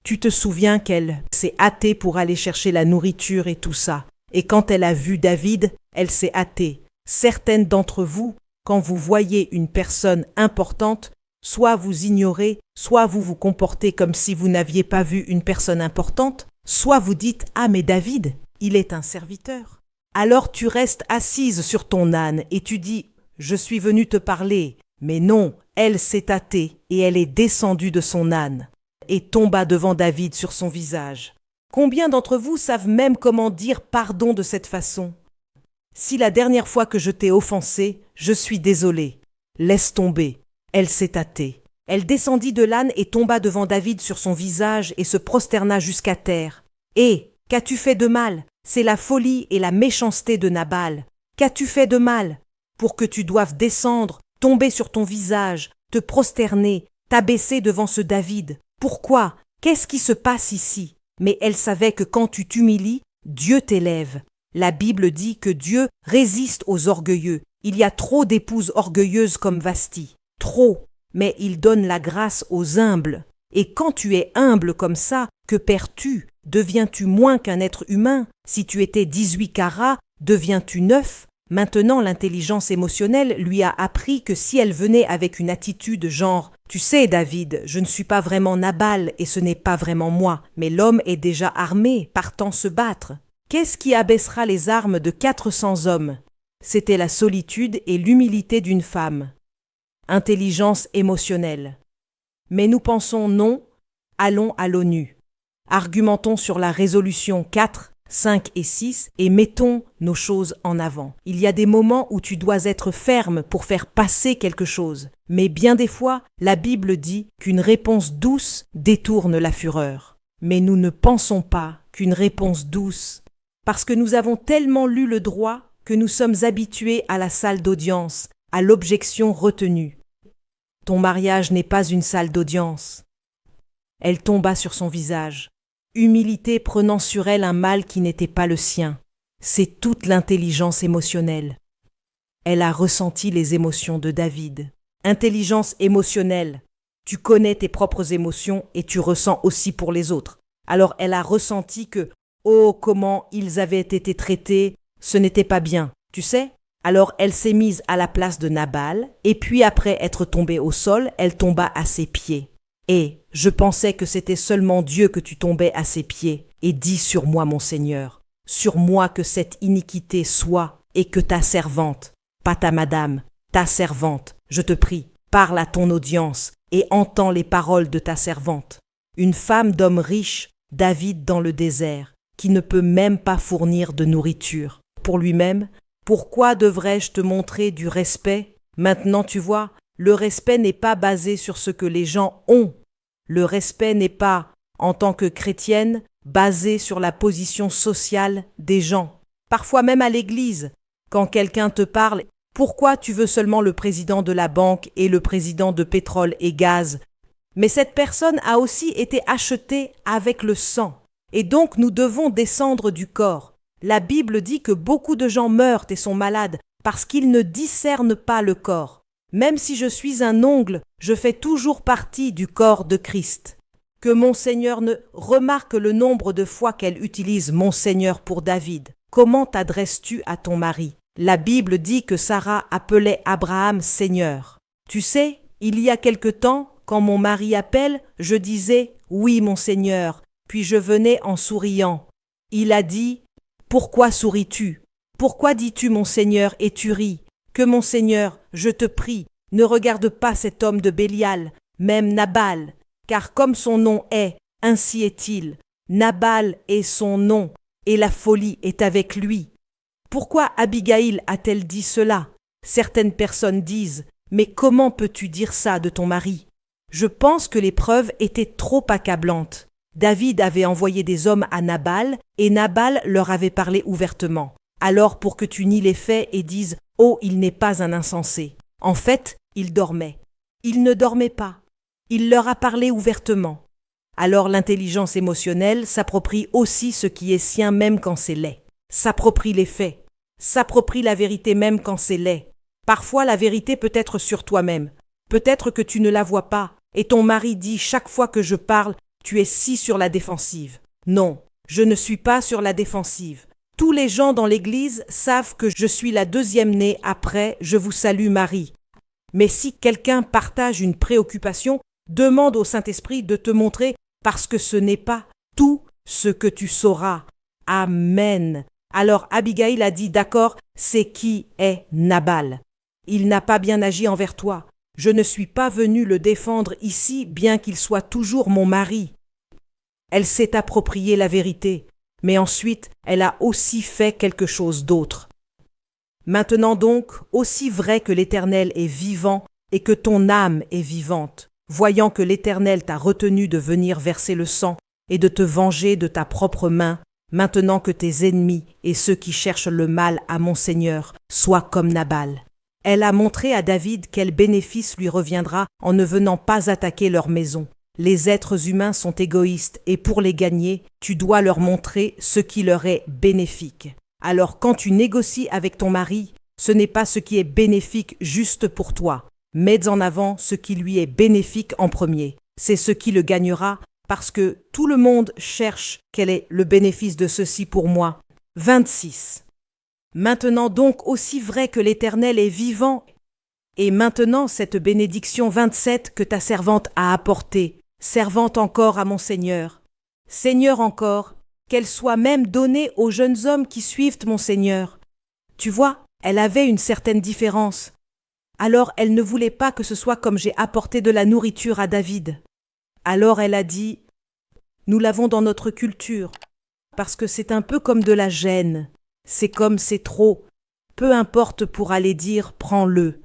Tu te souviens qu'elle s'est hâtée pour aller chercher la nourriture et tout ça. Et quand elle a vu David, elle s'est hâtée. Certaines d'entre vous, quand vous voyez une personne importante, soit vous ignorez, soit vous vous comportez comme si vous n'aviez pas vu une personne importante, soit vous dites « Ah mais David, il est un serviteur ». Alors tu restes assise sur ton âne et tu dis « Je suis venue te parler ». Mais non, elle s'est hâtée et elle est descendue de son âne et tomba devant David sur son visage. Combien d'entre vous savent même comment dire pardon de cette façon? Si la dernière fois que je t'ai offensé, je suis désolée. Laisse tomber. Elle s'est hâtée. Elle descendit de l'âne et tomba devant David sur son visage et se prosterna jusqu'à terre. « Hé, qu'as-tu fait de mal? C'est la folie et la méchanceté de Nabal. Qu'as-tu fait de mal? Pour que tu doives descendre, tomber sur ton visage, te prosterner, t'abaisser devant ce David. Pourquoi? Qu'est-ce qui se passe ici? » Mais elle savait que quand tu t'humilies, Dieu t'élève. La Bible dit que Dieu résiste aux orgueilleux. Il y a trop d'épouses orgueilleuses comme Vasti. Trop. Mais il donne la grâce aux humbles. Et quand tu es humble comme ça, que perds-tu? Deviens-tu moins qu'un être humain? Si tu étais 18 carats, deviens-tu 9? Maintenant, l'intelligence émotionnelle lui a appris que si elle venait avec une attitude genre « Tu sais, David, je ne suis pas vraiment Nabal et ce n'est pas vraiment moi, mais l'homme est déjà armé, partant se battre. Qu'est-ce qui abaissera les armes de 400 hommes ?» C'était la solitude et l'humilité d'une femme. Intelligence émotionnelle. Mais nous pensons non, allons à l'ONU. Argumentons sur la résolution 4, 5 et 6 et mettons nos choses en avant. Il y a des moments où tu dois être ferme pour faire passer quelque chose, mais bien des fois, la Bible dit qu'une réponse douce détourne la fureur. Mais nous ne pensons pas qu'une réponse douce, parce que nous avons tellement lu le droit que nous sommes habitués à la salle d'audience, à l'objection retenue. Ton mariage n'est pas une salle d'audience. Elle tomba sur son visage. Humilité prenant sur elle un mal qui n'était pas le sien. C'est toute l'intelligence émotionnelle. Elle a ressenti les émotions de David. Intelligence émotionnelle. Tu connais tes propres émotions et tu ressens aussi pour les autres. Alors elle a ressenti que, oh, comment ils avaient été traités, ce n'était pas bien, tu sais? Alors elle s'est mise à la place de Nabal, et puis après être tombée au sol, elle tomba à ses pieds. Et je pensais que c'était seulement Dieu que tu tombais à ses pieds, et dis sur moi, mon Seigneur, sur moi que cette iniquité soit, et que ta servante, pas ta madame, ta servante, je te prie, parle à ton audience, et entends les paroles de ta servante. Une femme d'homme riche, David dans le désert, qui ne peut même pas fournir de nourriture. Pour lui-même, pourquoi devrais-je te montrer du respect? Maintenant tu vois, le respect n'est pas basé sur ce que les gens ont. Le respect n'est pas, en tant que chrétienne, basé sur la position sociale des gens. Parfois même à l'église, quand quelqu'un te parle, pourquoi tu veux seulement le président de la banque et le président de pétrole et gaz? Mais cette personne a aussi été achetée avec le sang. Et donc nous devons descendre du corps. La Bible dit que beaucoup de gens meurent et sont malades parce qu'ils ne discernent pas le corps. Même si je suis un ongle, je fais toujours partie du corps de Christ. Que mon Seigneur ne remarque le nombre de fois qu'elle utilise mon Seigneur pour David. Comment t'adresses-tu à ton mari? La Bible dit que Sarah appelait Abraham Seigneur. Tu sais, il y a quelque temps, quand mon mari appelle, je disais « Oui, mon Seigneur », puis je venais en souriant. Il a dit « Pourquoi souris-tu? Pourquoi dis-tu mon Seigneur et tu ris? Que mon Seigneur, je te prie, ne regarde pas cet homme de Bélial, même Nabal, car comme son nom est, ainsi est-il. Nabal est son nom, et la folie est avec lui. » Pourquoi Abigail a-t-elle dit cela? Certaines personnes disent « Mais comment peux-tu dire ça de ton mari ?» Je pense que les preuves étaient trop accablantes. David avait envoyé des hommes à Nabal, et Nabal leur avait parlé ouvertement. Alors pour que tu nies les faits et dises « Oh, il n'est pas un insensé ». En fait, il dormait. Il ne dormait pas. Il leur a parlé ouvertement. Alors l'intelligence émotionnelle s'approprie aussi ce qui est sien même quand c'est laid. S'approprie les faits. S'approprie la vérité même quand c'est laid. Parfois la vérité peut être sur toi-même. Peut-être que tu ne la vois pas, et ton mari dit chaque fois que je parle, tu es si sur la défensive. Non, je ne suis pas sur la défensive. Tous les gens dans l'église savent que je suis la deuxième née après « Je vous salue Marie ». Mais si quelqu'un partage une préoccupation, demande au Saint-Esprit de te montrer parce que ce n'est pas tout ce que tu sauras. Amen. Alors Abigail a dit « D'accord, c'est qui est Nabal. Il n'a pas bien agi envers toi. Je ne suis pas venue le défendre ici, bien qu'il soit toujours mon mari. » Elle s'est appropriée la vérité, mais ensuite elle a aussi fait quelque chose d'autre. Maintenant donc, aussi vrai que l'Éternel est vivant et que ton âme est vivante, voyant que l'Éternel t'a retenu de venir verser le sang et de te venger de ta propre main, maintenant que tes ennemis et ceux qui cherchent le mal à mon Seigneur soient comme Nabal. Elle a montré à David quel bénéfice lui reviendra en ne venant pas attaquer leur maison. Les êtres humains sont égoïstes et pour les gagner, tu dois leur montrer ce qui leur est bénéfique. Alors quand tu négocies avec ton mari, ce n'est pas ce qui est bénéfique juste pour toi. Mets en avant ce qui lui est bénéfique en premier. C'est ce qui le gagnera parce que tout le monde cherche quel est le bénéfice de ceci pour moi. 26. Maintenant donc, aussi vrai que l'Éternel est vivant, et maintenant cette bénédiction 27 que ta servante a apportée, servante encore à mon Seigneur. Seigneur encore, qu'elle soit même donnée aux jeunes hommes qui suivent mon Seigneur. Tu vois, elle avait une certaine différence. Alors elle ne voulait pas que ce soit comme j'ai apporté de la nourriture à David. Alors elle a dit, nous l'avons dans notre culture, parce que c'est un peu comme de la gêne. C'est comme c'est trop. Peu importe pour aller dire, prends-le.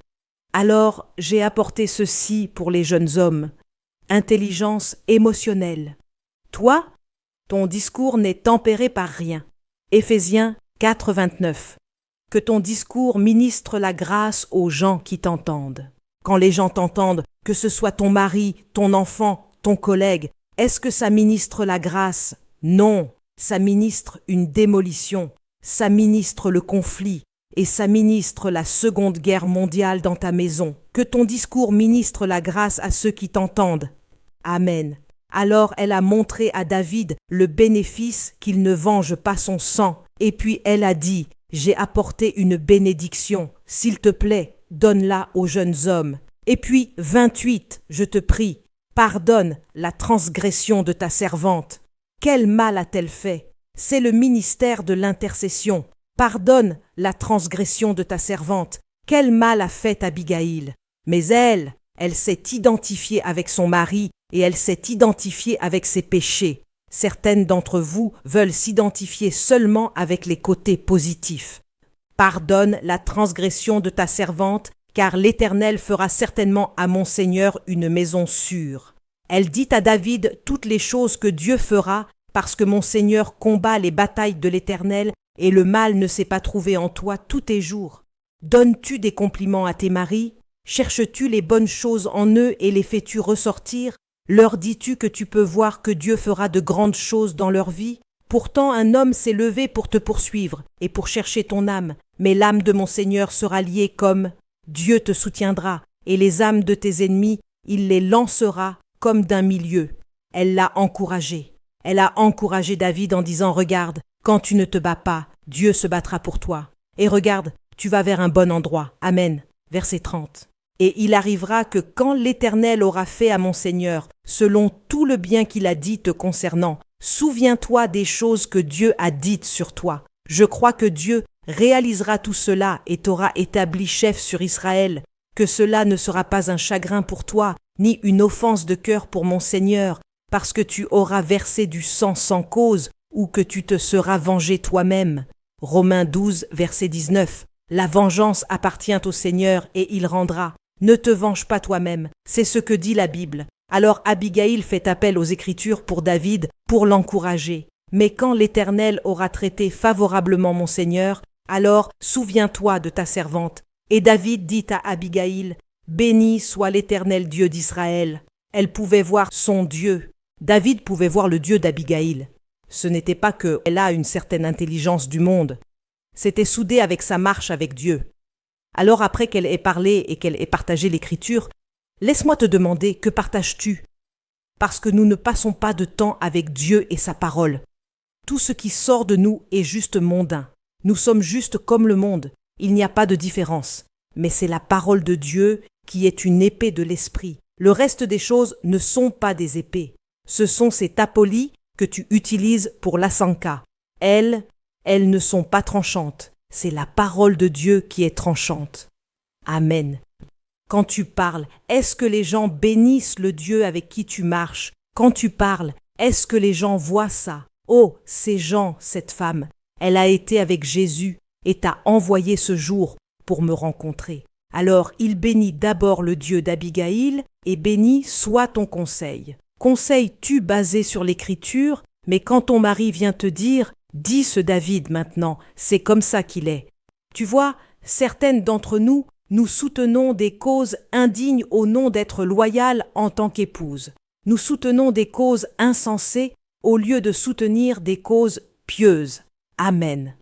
Alors j'ai apporté ceci pour les jeunes hommes. Intelligence émotionnelle. Toi, ton discours n'est tempéré par rien. Éphésiens 4, 29. Que ton discours ministre la grâce aux gens qui t'entendent. Quand les gens t'entendent, que ce soit ton mari, ton enfant, ton collègue, est-ce que ça ministre la grâce? Non, ça ministre une démolition, ça ministre le conflit et ça ministre la Seconde Guerre mondiale dans ta maison. Que ton discours ministre la grâce à ceux qui t'entendent. Amen. Alors elle a montré à David le bénéfice qu'il ne venge pas son sang. Et puis elle a dit, j'ai apporté une bénédiction. S'il te plaît, donne-la aux jeunes hommes. Et puis 28, je te prie, pardonne la transgression de ta servante. Quel mal a-t-elle fait? C'est le ministère de l'intercession. Pardonne la transgression de ta servante. Quel mal a fait Abigaïl? Mais elle s'est identifiée avec son mari et elle s'est identifiée avec ses péchés. Certaines d'entre vous veulent s'identifier seulement avec les côtés positifs. Pardonne la transgression de ta servante, car l'Éternel fera certainement à mon Seigneur une maison sûre. Elle dit à David toutes les choses que Dieu fera, parce que mon Seigneur combat les batailles de l'Éternel, et le mal ne s'est pas trouvé en toi tous tes jours. Donnes-tu des compliments à tes maris? Cherches-tu les bonnes choses en eux et les fais-tu ressortir? Leur dis-tu que tu peux voir que Dieu fera de grandes choses dans leur vie? Pourtant un homme s'est levé pour te poursuivre et pour chercher ton âme, mais l'âme de mon Seigneur sera liée comme Dieu te soutiendra, et les âmes de tes ennemis, il les lancera comme d'un milieu. Elle l'a encouragé. Elle a encouragé David en disant, regarde, quand tu ne te bats pas, Dieu se battra pour toi. Et regarde, tu vas vers un bon endroit. Amen. Verset 30. Et il arrivera que quand l'Éternel aura fait à mon Seigneur, selon tout le bien qu'il a dit te concernant, souviens-toi des choses que Dieu a dites sur toi. Je crois que Dieu réalisera tout cela et t'aura établi chef sur Israël, que cela ne sera pas un chagrin pour toi, ni une offense de cœur pour mon Seigneur, parce que tu auras versé du sang sans cause, ou que tu te seras vengé toi-même. Romains 12, verset 19. La vengeance appartient au Seigneur et il rendra. Ne te venge pas toi-même, c'est ce que dit la Bible. Alors Abigaïl fait appel aux Écritures pour David, pour l'encourager. Mais quand l'Éternel aura traité favorablement mon Seigneur, alors souviens-toi de ta servante. Et David dit à Abigaïl, béni soit l'Éternel Dieu d'Israël. Elle pouvait voir son Dieu. David pouvait voir le Dieu d'Abigaïl. Ce n'était pas qu'elle a une certaine intelligence du monde. C'était soudé avec sa marche avec Dieu. Alors après qu'elle ait parlé et qu'elle ait partagé l'Écriture, laisse-moi te demander, que partages-tu? Parce que nous ne passons pas de temps avec Dieu et sa parole. Tout ce qui sort de nous est juste mondain. Nous sommes juste comme le monde. Il n'y a pas de différence. Mais c'est la parole de Dieu qui est une épée de l'esprit. Le reste des choses ne sont pas des épées. Ce sont ces tapolis que tu utilises pour l'asanka. Elles ne sont pas tranchantes. C'est la parole de Dieu qui est tranchante. Amen. Quand tu parles, est-ce que les gens bénissent le Dieu avec qui tu marches? Quand tu parles, est-ce que les gens voient ça? Oh, ces gens, cette femme, elle a été avec Jésus et t'a envoyé ce jour pour me rencontrer. Alors il bénit d'abord le Dieu d'Abigaïl et béni soit ton conseil. Conseilles-tu basé sur l'Écriture, mais quand ton mari vient te dire « Dis ce David maintenant, c'est comme ça qu'il est ». Tu vois, certaines d'entre nous, nous soutenons des causes indignes au nom d'être loyales en tant qu'épouse. Nous soutenons des causes insensées au lieu de soutenir des causes pieuses. Amen.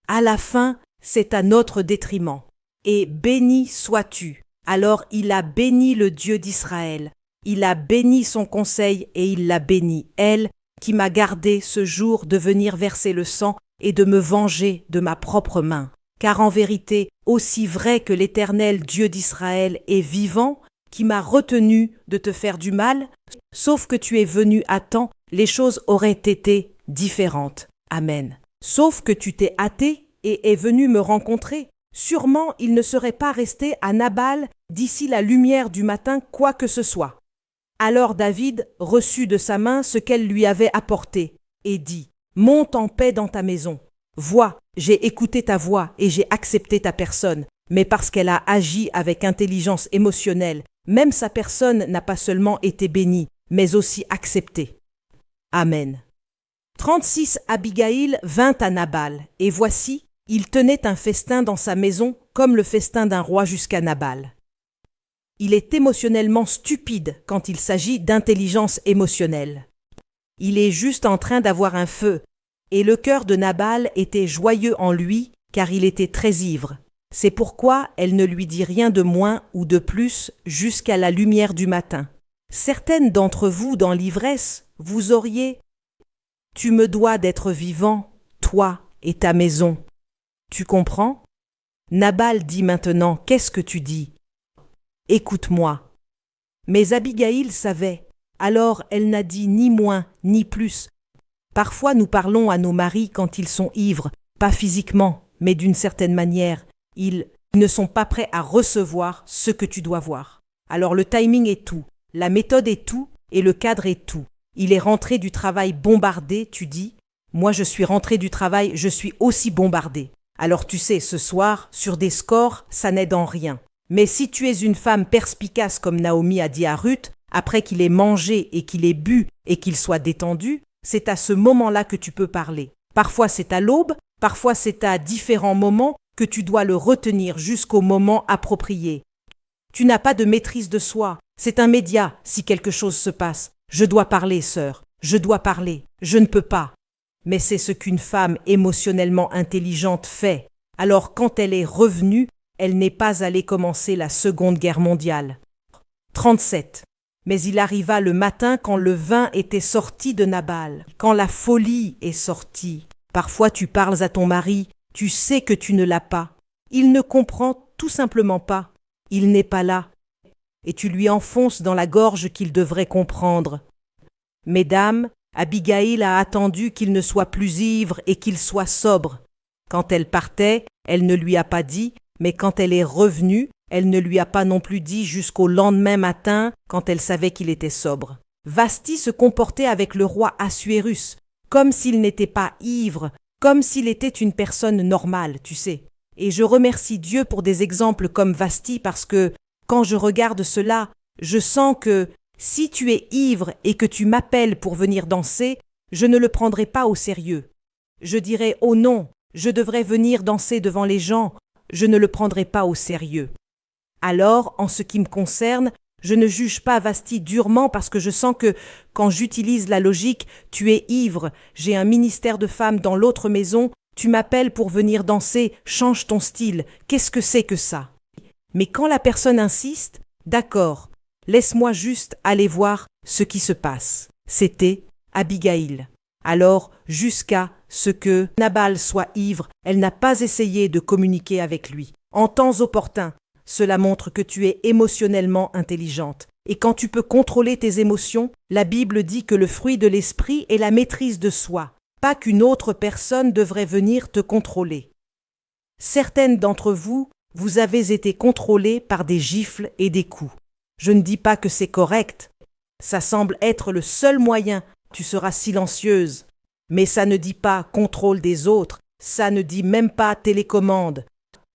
À la fin, c'est à notre détriment. Et béni sois-tu. Alors il a béni le Dieu d'Israël. Il a béni son conseil et il l'a béni, elle, qui m'a gardé ce jour de venir verser le sang et de me venger de ma propre main. car en vérité, aussi vrai que l'Éternel Dieu d'Israël est vivant, qui m'a retenu de te faire du mal, sauf que tu es venu à temps, les choses auraient été différentes. Amen. Sauf que tu t'es hâté et es venu me rencontrer. Sûrement, il ne serait pas resté à Nabal d'ici la lumière du matin quoi que ce soit. Alors David reçut de sa main ce qu'elle lui avait apporté et dit « Monte en paix dans ta maison. Vois, j'ai écouté ta voix et j'ai accepté ta personne, mais parce qu'elle a agi avec intelligence émotionnelle, même sa personne n'a pas seulement été bénie, mais aussi acceptée. » Amen. 36 Abigaïl vint à Nabal, et voici, il tenait un festin dans sa maison comme le festin d'un roi jusqu'à Nabal. Il est émotionnellement stupide quand il s'agit d'intelligence émotionnelle. Il est juste en train d'avoir un feu, et le cœur de Nabal était joyeux en lui, car il était très ivre. C'est pourquoi elle ne lui dit rien de moins ou de plus jusqu'à la lumière du matin. Certaines d'entre vous, dans l'ivresse, vous auriez « Tu me dois d'être vivant, toi et ta maison. » Tu comprends? Nabal dit maintenant « Qu'est-ce que tu dis? » « Écoute-moi. » Mais Abigaïl savait, alors elle n'a dit ni moins ni plus. Parfois nous parlons à nos maris quand ils sont ivres, pas physiquement, mais d'une certaine manière. Ils ne sont pas prêts à recevoir ce que tu dois voir. Alors le timing est tout, la méthode est tout et le cadre est tout. Il est rentré du travail bombardé, tu dis. Moi je suis rentré du travail, je suis aussi bombardé. Alors tu sais, ce soir, sur des scores, ça n'aide en rien. Mais si tu es une femme perspicace comme Naomi a dit à Ruth, après qu'il ait mangé et qu'il ait bu et qu'il soit détendu, c'est à ce moment-là que tu peux parler. Parfois c'est à l'aube, parfois c'est à différents moments que tu dois le retenir jusqu'au moment approprié. Tu n'as pas de maîtrise de soi, c'est un média si quelque chose se passe. Je dois parler, sœur, je dois parler, je ne peux pas. Mais c'est ce qu'une femme émotionnellement intelligente fait. Alors quand elle est revenue, elle n'est pas allée commencer la Seconde Guerre mondiale. 37. Mais il arriva le matin quand le vin était sorti de Nabal, quand la folie est sortie. Parfois tu parles à ton mari, tu sais que tu ne l'as pas. Il ne comprend tout simplement pas. Il n'est pas là. Et tu lui enfonces dans la gorge qu'il devrait comprendre. Mesdames, Abigaïl a attendu qu'il ne soit plus ivre et qu'il soit sobre. Quand elle partait, elle ne lui a pas dit, mais quand elle est revenue, elle ne lui a pas non plus dit jusqu'au lendemain matin quand elle savait qu'il était sobre. Vasti se comportait avec le roi Assuérus, comme s'il n'était pas ivre, comme s'il était une personne normale, tu sais. Et je remercie Dieu pour des exemples comme Vasti parce que, quand je regarde cela, je sens que si tu es ivre et que tu m'appelles pour venir danser, je ne le prendrai pas au sérieux. Je dirai « Oh non, je devrais venir danser devant les gens », je ne le prendrai pas au sérieux. Alors, en ce qui me concerne, je ne juge pas Vasti durement parce que je sens que, quand j'utilise la logique, tu es ivre, j'ai un ministère de femmes dans l'autre maison, tu m'appelles pour venir danser, change ton style, qu'est-ce que c'est que ça? Mais quand la personne insiste, d'accord, laisse-moi juste aller voir ce qui se passe. C'était Abigaïl. Alors, jusqu'à ce que Nabal soit ivre, elle n'a pas essayé de communiquer avec lui. En temps opportun, cela montre que tu es émotionnellement intelligente. Et quand tu peux contrôler tes émotions, la Bible dit que le fruit de l'esprit est la maîtrise de soi, pas qu'une autre personne devrait venir te contrôler. Certaines d'entre vous, vous avez été contrôlées par des gifles et des coups. Je ne dis pas que c'est correct. Ça semble être le seul moyen. Tu seras silencieuse. Mais ça ne dit pas contrôle des autres. Ça ne dit même pas télécommande.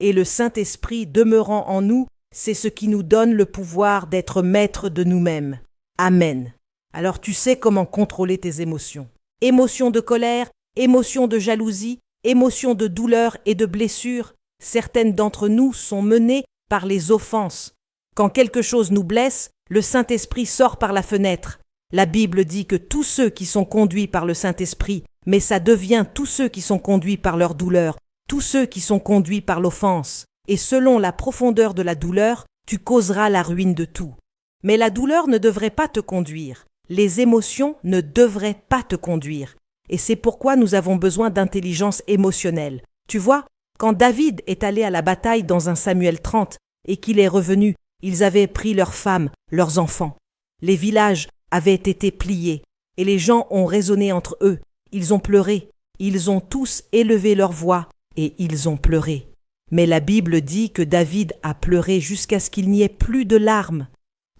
Et le Saint-Esprit demeurant en nous, c'est ce qui nous donne le pouvoir d'être maîtres de nous-mêmes. Amen. Alors tu sais comment contrôler tes émotions. Émotions de colère, émotions de jalousie, émotions de douleur et de blessure. Certaines d'entre nous sont menées par les offenses. Quand quelque chose nous blesse, le Saint-Esprit sort par la fenêtre. La Bible dit que tous ceux qui sont conduits par le Saint-Esprit, mais ça devient tous ceux qui sont conduits par leur douleur, tous ceux qui sont conduits par l'offense. Et selon la profondeur de la douleur, tu causeras la ruine de tout. Mais la douleur ne devrait pas te conduire. Les émotions ne devraient pas te conduire. Et c'est pourquoi nous avons besoin d'intelligence émotionnelle. Tu vois, Quand David est allé à la bataille dans 1 Samuel 30 et qu'il est revenu, ils avaient pris leurs femmes, leurs enfants. Les villages avaient été pliés et les gens ont raisonné entre eux. Ils ont pleuré, ils ont tous élevé leur voix et ils ont pleuré. Mais la Bible dit que David a pleuré jusqu'à ce qu'il n'y ait plus de larmes.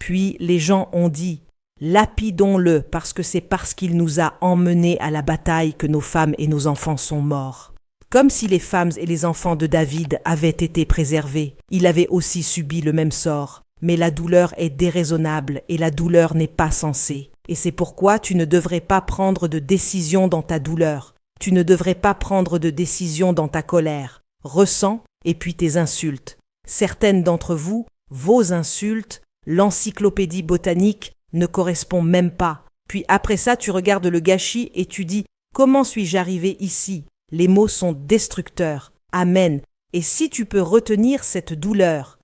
Puis les gens ont dit « Lapidons-le parce que c'est parce qu'il nous a emmenés à la bataille que nos femmes et nos enfants sont morts. » Comme si les femmes et les enfants de David avaient été préservés, il avait aussi subi le même sort. Mais la douleur est déraisonnable et la douleur n'est pas sensée. Et c'est pourquoi tu ne devrais pas prendre de décision dans ta douleur. Tu ne devrais pas prendre de décision dans ta colère. Ressens et puis tes insultes. Certaines d'entre vous, vos insultes, l'encyclopédie botanique ne correspond même pas. Puis après ça, tu regardes le gâchis et tu dis « Comment suis-je arrivé ici ?» Les mots sont destructeurs. Amen. Et si tu peux retenir cette douleur,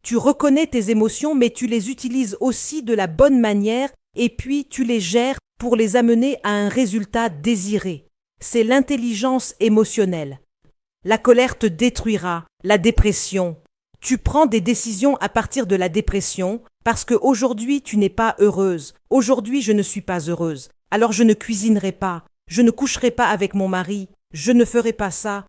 tu reconnais tes émotions, mais tu les utilises aussi de la bonne manière et puis tu les gères pour les amener à un résultat désiré. C'est l'intelligence émotionnelle. La colère te détruira, la dépression. Tu prends des décisions à partir de la dépression parce qu'aujourd'hui tu n'es pas heureuse. Aujourd'hui je ne suis pas heureuse. Alors je ne cuisinerai pas, je ne coucherai pas avec mon mari, je ne ferai pas ça.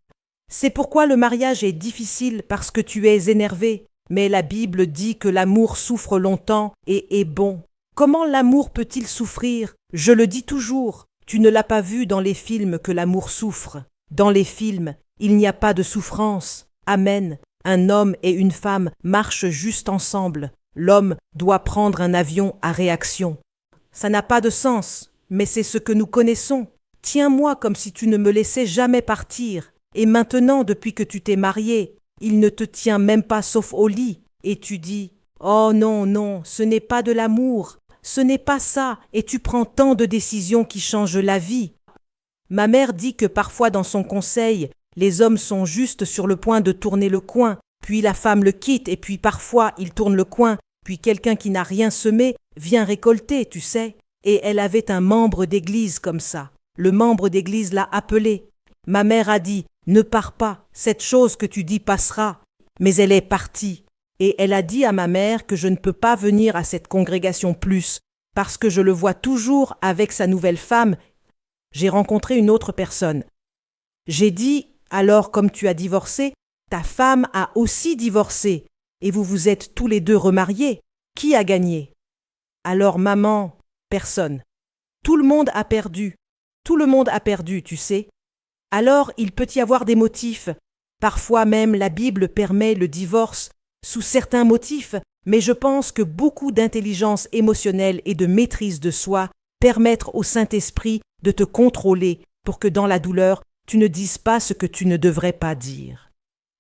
C'est pourquoi le mariage est difficile parce que tu es énervé. Mais la Bible dit que l'amour souffre longtemps et est bon. Comment l'amour peut-il souffrir? Je le dis toujours, tu ne l'as pas vu dans les films que l'amour souffre. Dans les films, il n'y a pas de souffrance. Amen. Un homme et une femme marchent juste ensemble. L'homme doit prendre un avion à réaction. Ça n'a pas de sens, mais c'est ce que nous connaissons. Tiens-moi comme si tu ne me laissais jamais partir. Et maintenant, depuis que tu t'es marié, il ne te tient même pas sauf au lit. Et tu dis « Oh non, non, ce n'est pas de l'amour, ce n'est pas ça. » Et tu prends tant de décisions qui changent la vie. Ma mère dit que parfois dans son conseil, les hommes sont juste sur le point de tourner le coin, puis la femme le quitte et puis parfois il tourne le coin, puis quelqu'un qui n'a rien semé vient récolter, tu sais. Et elle avait un membre d'église comme ça. Le membre d'église l'a appelé. Ma mère a dit « Ne pars pas, cette chose que tu dis passera. » Mais elle est partie. Et elle a dit à ma mère que je ne peux pas venir à cette congrégation plus, parce que je le vois toujours avec sa nouvelle femme. J'ai rencontré une autre personne. J'ai dit « Alors, comme tu as divorcé, ta femme a aussi divorcé, et vous vous êtes tous les deux remariés. Qui a gagné ?» Alors, maman, personne. Tout le monde a perdu. Tout le monde a perdu, tu sais. Alors, il peut y avoir des motifs. Parfois même, la Bible permet le divorce sous certains motifs, mais je pense que beaucoup d'intelligence émotionnelle et de maîtrise de soi permettent au Saint-Esprit de te contrôler pour que dans la douleur, tu ne dises pas ce que tu ne devrais pas dire.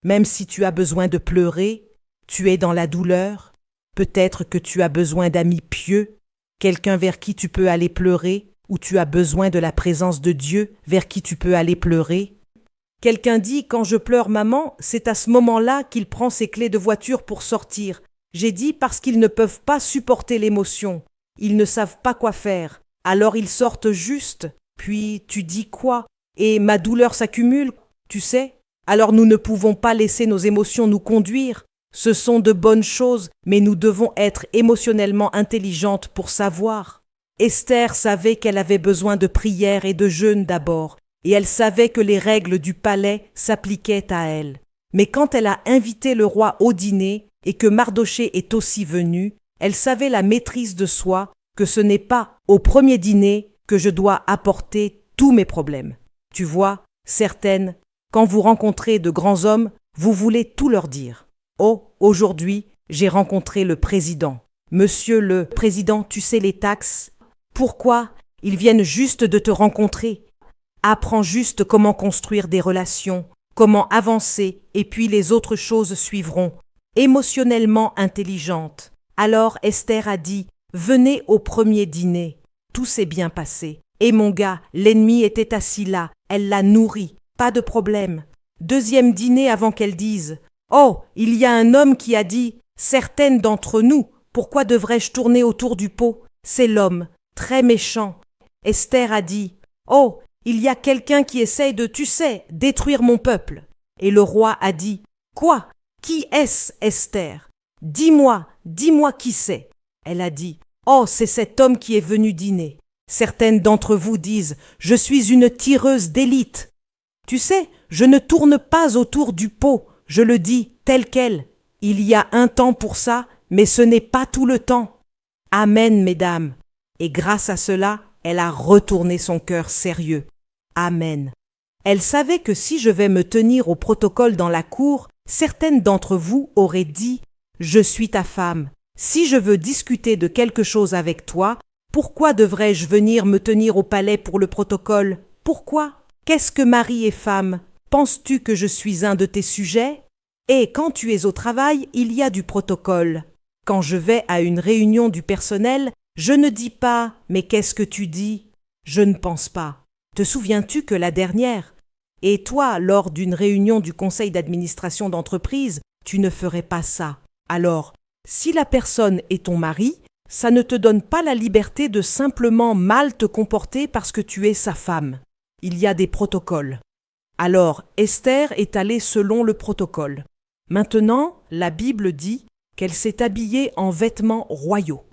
Même si tu as besoin de pleurer, tu es dans la douleur, peut-être que tu as besoin d'amis pieux, quelqu'un vers qui tu peux aller pleurer, ou tu as besoin de la présence de Dieu vers qui tu peux aller pleurer. Quelqu'un dit « Quand je pleure maman, c'est à ce moment-là qu'il prend ses clés de voiture pour sortir. » J'ai dit « Parce qu'ils ne peuvent pas supporter l'émotion. Ils ne savent pas quoi faire. Alors ils sortent juste. » Puis tu dis quoi? Et ma douleur s'accumule, tu sais. Alors nous ne pouvons pas laisser nos émotions nous conduire. Ce sont de bonnes choses, mais nous devons être émotionnellement intelligentes pour savoir. Esther savait qu'elle avait besoin de prière et de jeûne d'abord, et elle savait que les règles du palais s'appliquaient à elle. Mais quand elle a invité le roi au dîner et que Mardochée est aussi venu, elle savait la maîtrise de soi, que ce n'est pas au premier dîner que je dois apporter tous mes problèmes. Tu vois, certaines, quand vous rencontrez de grands hommes, vous voulez tout leur dire. Oh, aujourd'hui, j'ai rencontré le président. Monsieur le président, tu sais les taxes? Pourquoi? Ils viennent juste de te rencontrer. Apprends juste comment construire des relations, comment avancer, et puis les autres choses suivront. Émotionnellement intelligente. Alors Esther a dit « Venez au premier dîner ». Tout s'est bien passé. Et mon gars, l'ennemi était assis là, elle l'a nourri, pas de problème. Deuxième dîner avant qu'elle dise « Oh, il y a un homme qui a dit « Certaines d'entre nous, pourquoi devrais-je tourner autour du pot ?» C'est l'homme. Très méchant. Esther a dit « Oh, il y a quelqu'un qui essaye de, tu sais, détruire mon peuple. » Et le roi a dit, « Quoi? Qui est-ce, Esther? Dis-moi, dis-moi qui c'est. » Elle a dit, « Oh, c'est cet homme qui est venu dîner. Certaines d'entre vous disent, « Je suis une tireuse d'élite. » Tu sais, je ne tourne pas autour du pot, je le dis tel quel. Il y a un temps pour ça, mais ce n'est pas tout le temps. Amen, mesdames. Et grâce à cela, elle a retourné son cœur sérieux. Amen. Elle savait que si je vais me tenir au protocole dans la cour, certaines d'entre vous auraient dit « Je suis ta femme. Si je veux discuter de quelque chose avec toi, pourquoi devrais-je venir me tenir au palais pour le protocole? Pourquoi? Qu'est-ce que mari et femme? Penses-tu que je suis un de tes sujets? Et quand tu es au travail, il y a du protocole. Quand je vais à une réunion du personnel, je ne dis pas « Mais qu'est-ce que tu dis ?» Je ne pense pas. Te souviens-tu que la dernière? Et toi, lors d'une réunion du conseil d'administration d'entreprise, tu ne ferais pas ça. Alors, si la personne est ton mari, ça ne te donne pas la liberté de simplement mal te comporter parce que tu es sa femme. Il y a des protocoles. Alors, Esther est allée selon le protocole. Maintenant, la Bible dit qu'elle s'est habillée en vêtements royaux.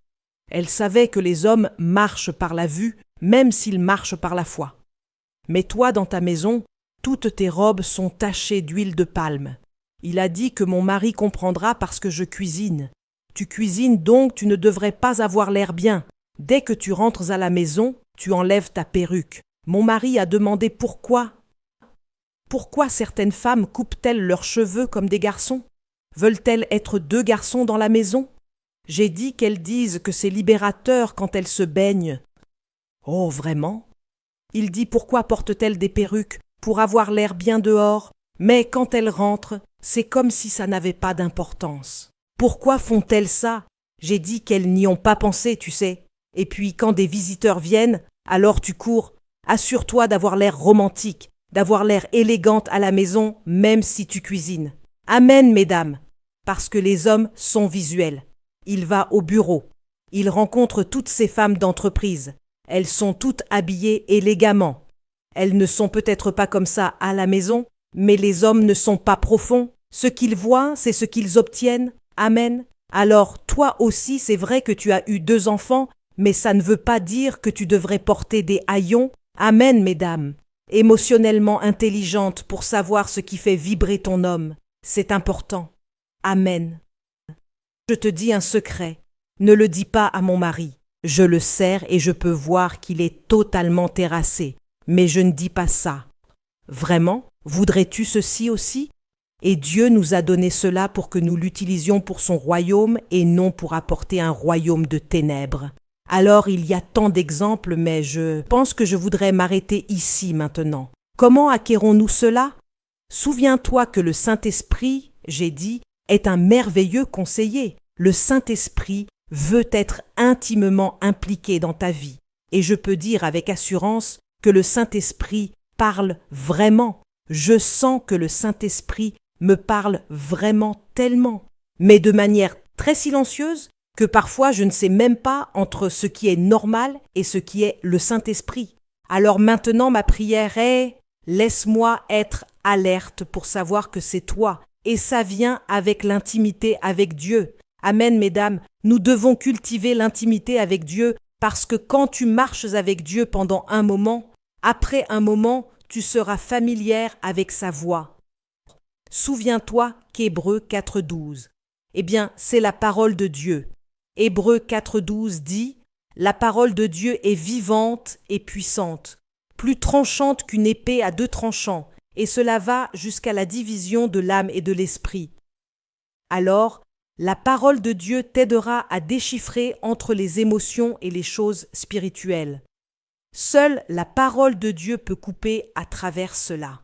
Elle savait que les hommes marchent par la vue, même s'ils marchent par la foi. Mais toi, dans ta maison, toutes tes robes sont tachées d'huile de palme. Il a dit que mon mari comprendra parce que je cuisine. Tu cuisines donc tu ne devrais pas avoir l'air bien. Dès que tu rentres à la maison, tu enlèves ta perruque. Mon mari a demandé pourquoi. Pourquoi certaines femmes coupent-elles leurs cheveux comme des garçons? Veulent-elles être deux garçons dans la maison? J'ai dit qu'elles disent que c'est libérateur quand elles se baignent. Oh, vraiment? Il dit pourquoi portent-elles des perruques? Pour avoir l'air bien dehors, mais quand elles rentrent, c'est comme si ça n'avait pas d'importance. Pourquoi font-elles ça? J'ai dit qu'elles n'y ont pas pensé, tu sais. Et puis quand des visiteurs viennent, alors tu cours. Assure-toi d'avoir l'air romantique, d'avoir l'air élégante à la maison, même si tu cuisines. Amen, mesdames, parce que les hommes sont visuels. Il va au bureau. Il rencontre toutes ces femmes d'entreprise. Elles sont toutes habillées élégamment. Elles ne sont peut-être pas comme ça à la maison, mais les hommes ne sont pas profonds. Ce qu'ils voient, c'est ce qu'ils obtiennent. Amen. Alors, toi aussi, c'est vrai que tu as eu 2 enfants, mais ça ne veut pas dire que tu devrais porter des haillons. Amen, mesdames. Émotionnellement intelligente pour savoir ce qui fait vibrer ton homme. C'est important. Amen. Je te dis un secret. Ne le dis pas à mon mari. Je le serre et je peux voir qu'il est totalement terrassé. Mais je ne dis pas ça. Vraiment? Voudrais-tu ceci aussi? Et Dieu nous a donné cela pour que nous l'utilisions pour son royaume et non pour apporter un royaume de ténèbres. Alors il y a tant d'exemples, mais je pense que je voudrais m'arrêter ici maintenant. Comment acquérons-nous cela? Souviens-toi que le Saint-Esprit, j'ai dit, est un merveilleux conseiller. Le Saint-Esprit veut être intimement impliqué dans ta vie. Et je peux dire avec assurance que le Saint-Esprit parle vraiment. Je sens que le Saint-Esprit me parle vraiment tellement, mais de manière très silencieuse que parfois je ne sais même pas entre ce qui est normal et ce qui est le Saint-Esprit. Alors maintenant ma prière est « Laisse-moi être alerte pour savoir que c'est toi » et ça vient avec l'intimité avec Dieu. Amen, mesdames, nous devons cultiver l'intimité avec Dieu parce que quand tu marches avec Dieu pendant un moment, après un moment, tu seras familière avec sa voix. Souviens-toi qu'Hébreux 4.12, eh bien, c'est la parole de Dieu. Hébreux 4.12 dit « La parole de Dieu est vivante et puissante, plus tranchante qu'une épée à 2 tranchants, et cela va jusqu'à la division de l'âme et de l'esprit. » Alors, la parole de Dieu t'aidera à déchiffrer entre les émotions et les choses spirituelles. Seule la parole de Dieu peut couper à travers cela.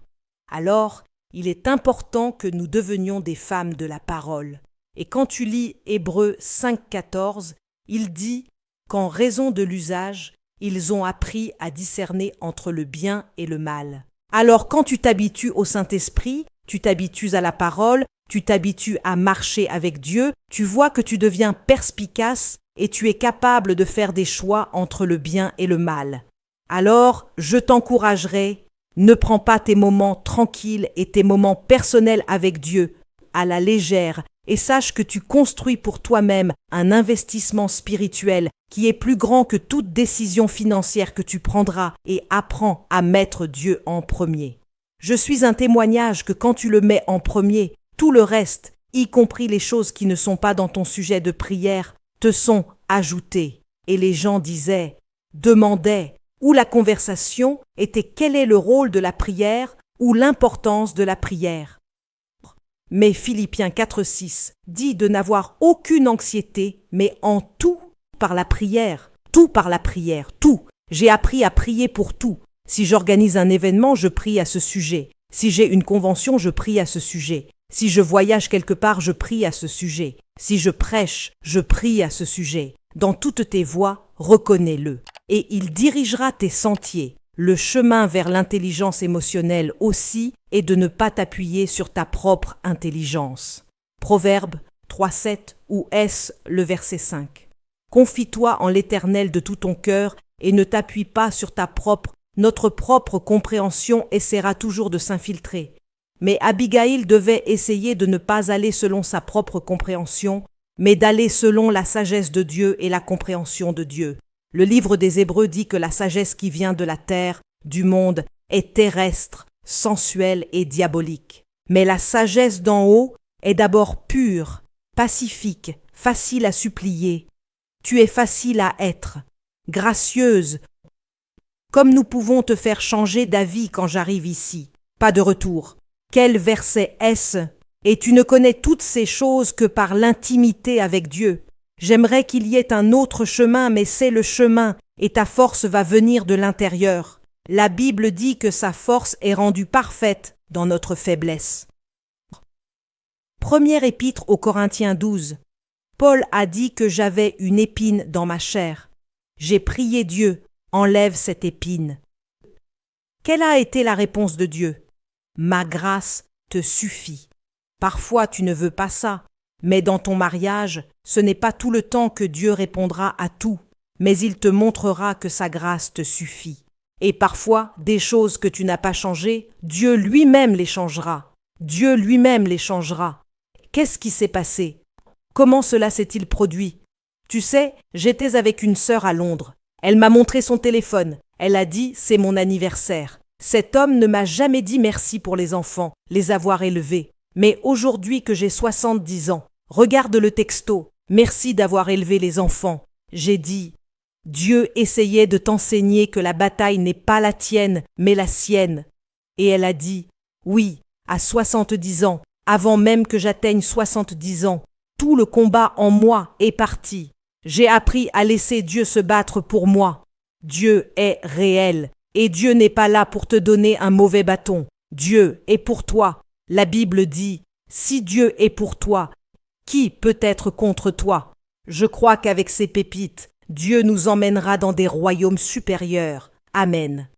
Alors, il est important que nous devenions des femmes de la parole. Et quand tu lis Hébreux 5.14, il dit qu'en raison de l'usage, ils ont appris à discerner entre le bien et le mal. Alors quand tu t'habitues au Saint-Esprit, tu t'habitues à la parole, tu t'habitues à marcher avec Dieu, tu vois que tu deviens perspicace et tu es capable de faire des choix entre le bien et le mal. Alors, je t'encouragerai, Ne prends pas tes moments tranquilles et tes moments personnels avec Dieu à la légère et sache que tu construis pour toi-même un investissement spirituel qui est plus grand que toute décision financière que tu prendras et apprends à mettre Dieu en premier. Je suis un témoignage que quand tu le mets en premier, tout le reste, y compris les choses qui ne sont pas dans ton sujet de prière, te sont ajoutées. Et les gens disaient, demandaient, ou la conversation était quel est le rôle de la prière ou l'importance de la prière. Mais Philippiens 4,6 dit de n'avoir aucune anxiété, mais en tout par la prière. Tout par la prière, tout. J'ai appris à prier pour tout. Si j'organise un événement, je prie à ce sujet. Si j'ai une convention, je prie à ce sujet. Si je voyage quelque part, je prie à ce sujet. Si je prêche, je prie à ce sujet. Dans toutes tes voies, reconnais-le. Et il dirigera tes sentiers. Le chemin vers l'intelligence émotionnelle aussi est de ne pas t'appuyer sur ta propre intelligence. Proverbe 3,7 ou est-ce le verset 5. Confie-toi en l'Éternel de tout ton cœur et ne t'appuie pas sur notre propre compréhension essaiera toujours de s'infiltrer. Mais Abigail devait essayer de ne pas aller selon sa propre compréhension, mais d'aller selon la sagesse de Dieu et la compréhension de Dieu. Le livre des Hébreux dit que la sagesse qui vient de la terre, du monde, est terrestre, sensuelle et diabolique. Mais la sagesse d'en haut est d'abord pure, pacifique, facile à supplier. Tu es facile à être, gracieuse, comme nous pouvons te faire changer d'avis quand j'arrive ici. Pas de retour. Quel verset est-ce? Et tu ne connais toutes ces choses que par l'intimité avec Dieu. J'aimerais qu'il y ait un autre chemin, mais c'est le chemin, et ta force va venir de l'intérieur. La Bible dit que sa force est rendue parfaite dans notre faiblesse. Première épître aux Corinthiens 12. Paul a dit que j'avais une épine dans ma chair. J'ai prié Dieu, enlève cette épine. Quelle a été la réponse de Dieu? Ma grâce te suffit. Parfois tu ne veux pas ça, mais dans ton mariage, ce n'est pas tout le temps que Dieu répondra à tout, mais il te montrera que sa grâce te suffit. Et parfois, des choses que tu n'as pas changées, Dieu lui-même les changera. Dieu lui-même les changera. Qu'est-ce qui s'est passé? Comment cela s'est-il produit? Tu sais, j'étais avec une sœur à Londres. Elle m'a montré son téléphone. Elle a dit « c'est mon anniversaire ». Cet homme ne m'a jamais dit merci pour les enfants, les avoir élevés. Mais aujourd'hui que j'ai 70 ans, regarde le texto. Merci d'avoir élevé les enfants. J'ai dit, Dieu essayait de t'enseigner que la bataille n'est pas la tienne, mais la sienne. Et elle a dit, oui, à 70 ans, avant même que j'atteigne 70 ans, tout le combat en moi est parti. J'ai appris à laisser Dieu se battre pour moi. Dieu est réel. Et Dieu n'est pas là pour te donner un mauvais bâton. Dieu est pour toi. La Bible dit, si Dieu est pour toi, qui peut être contre toi? Je crois qu'avec ces pépites, Dieu nous emmènera dans des royaumes supérieurs. Amen.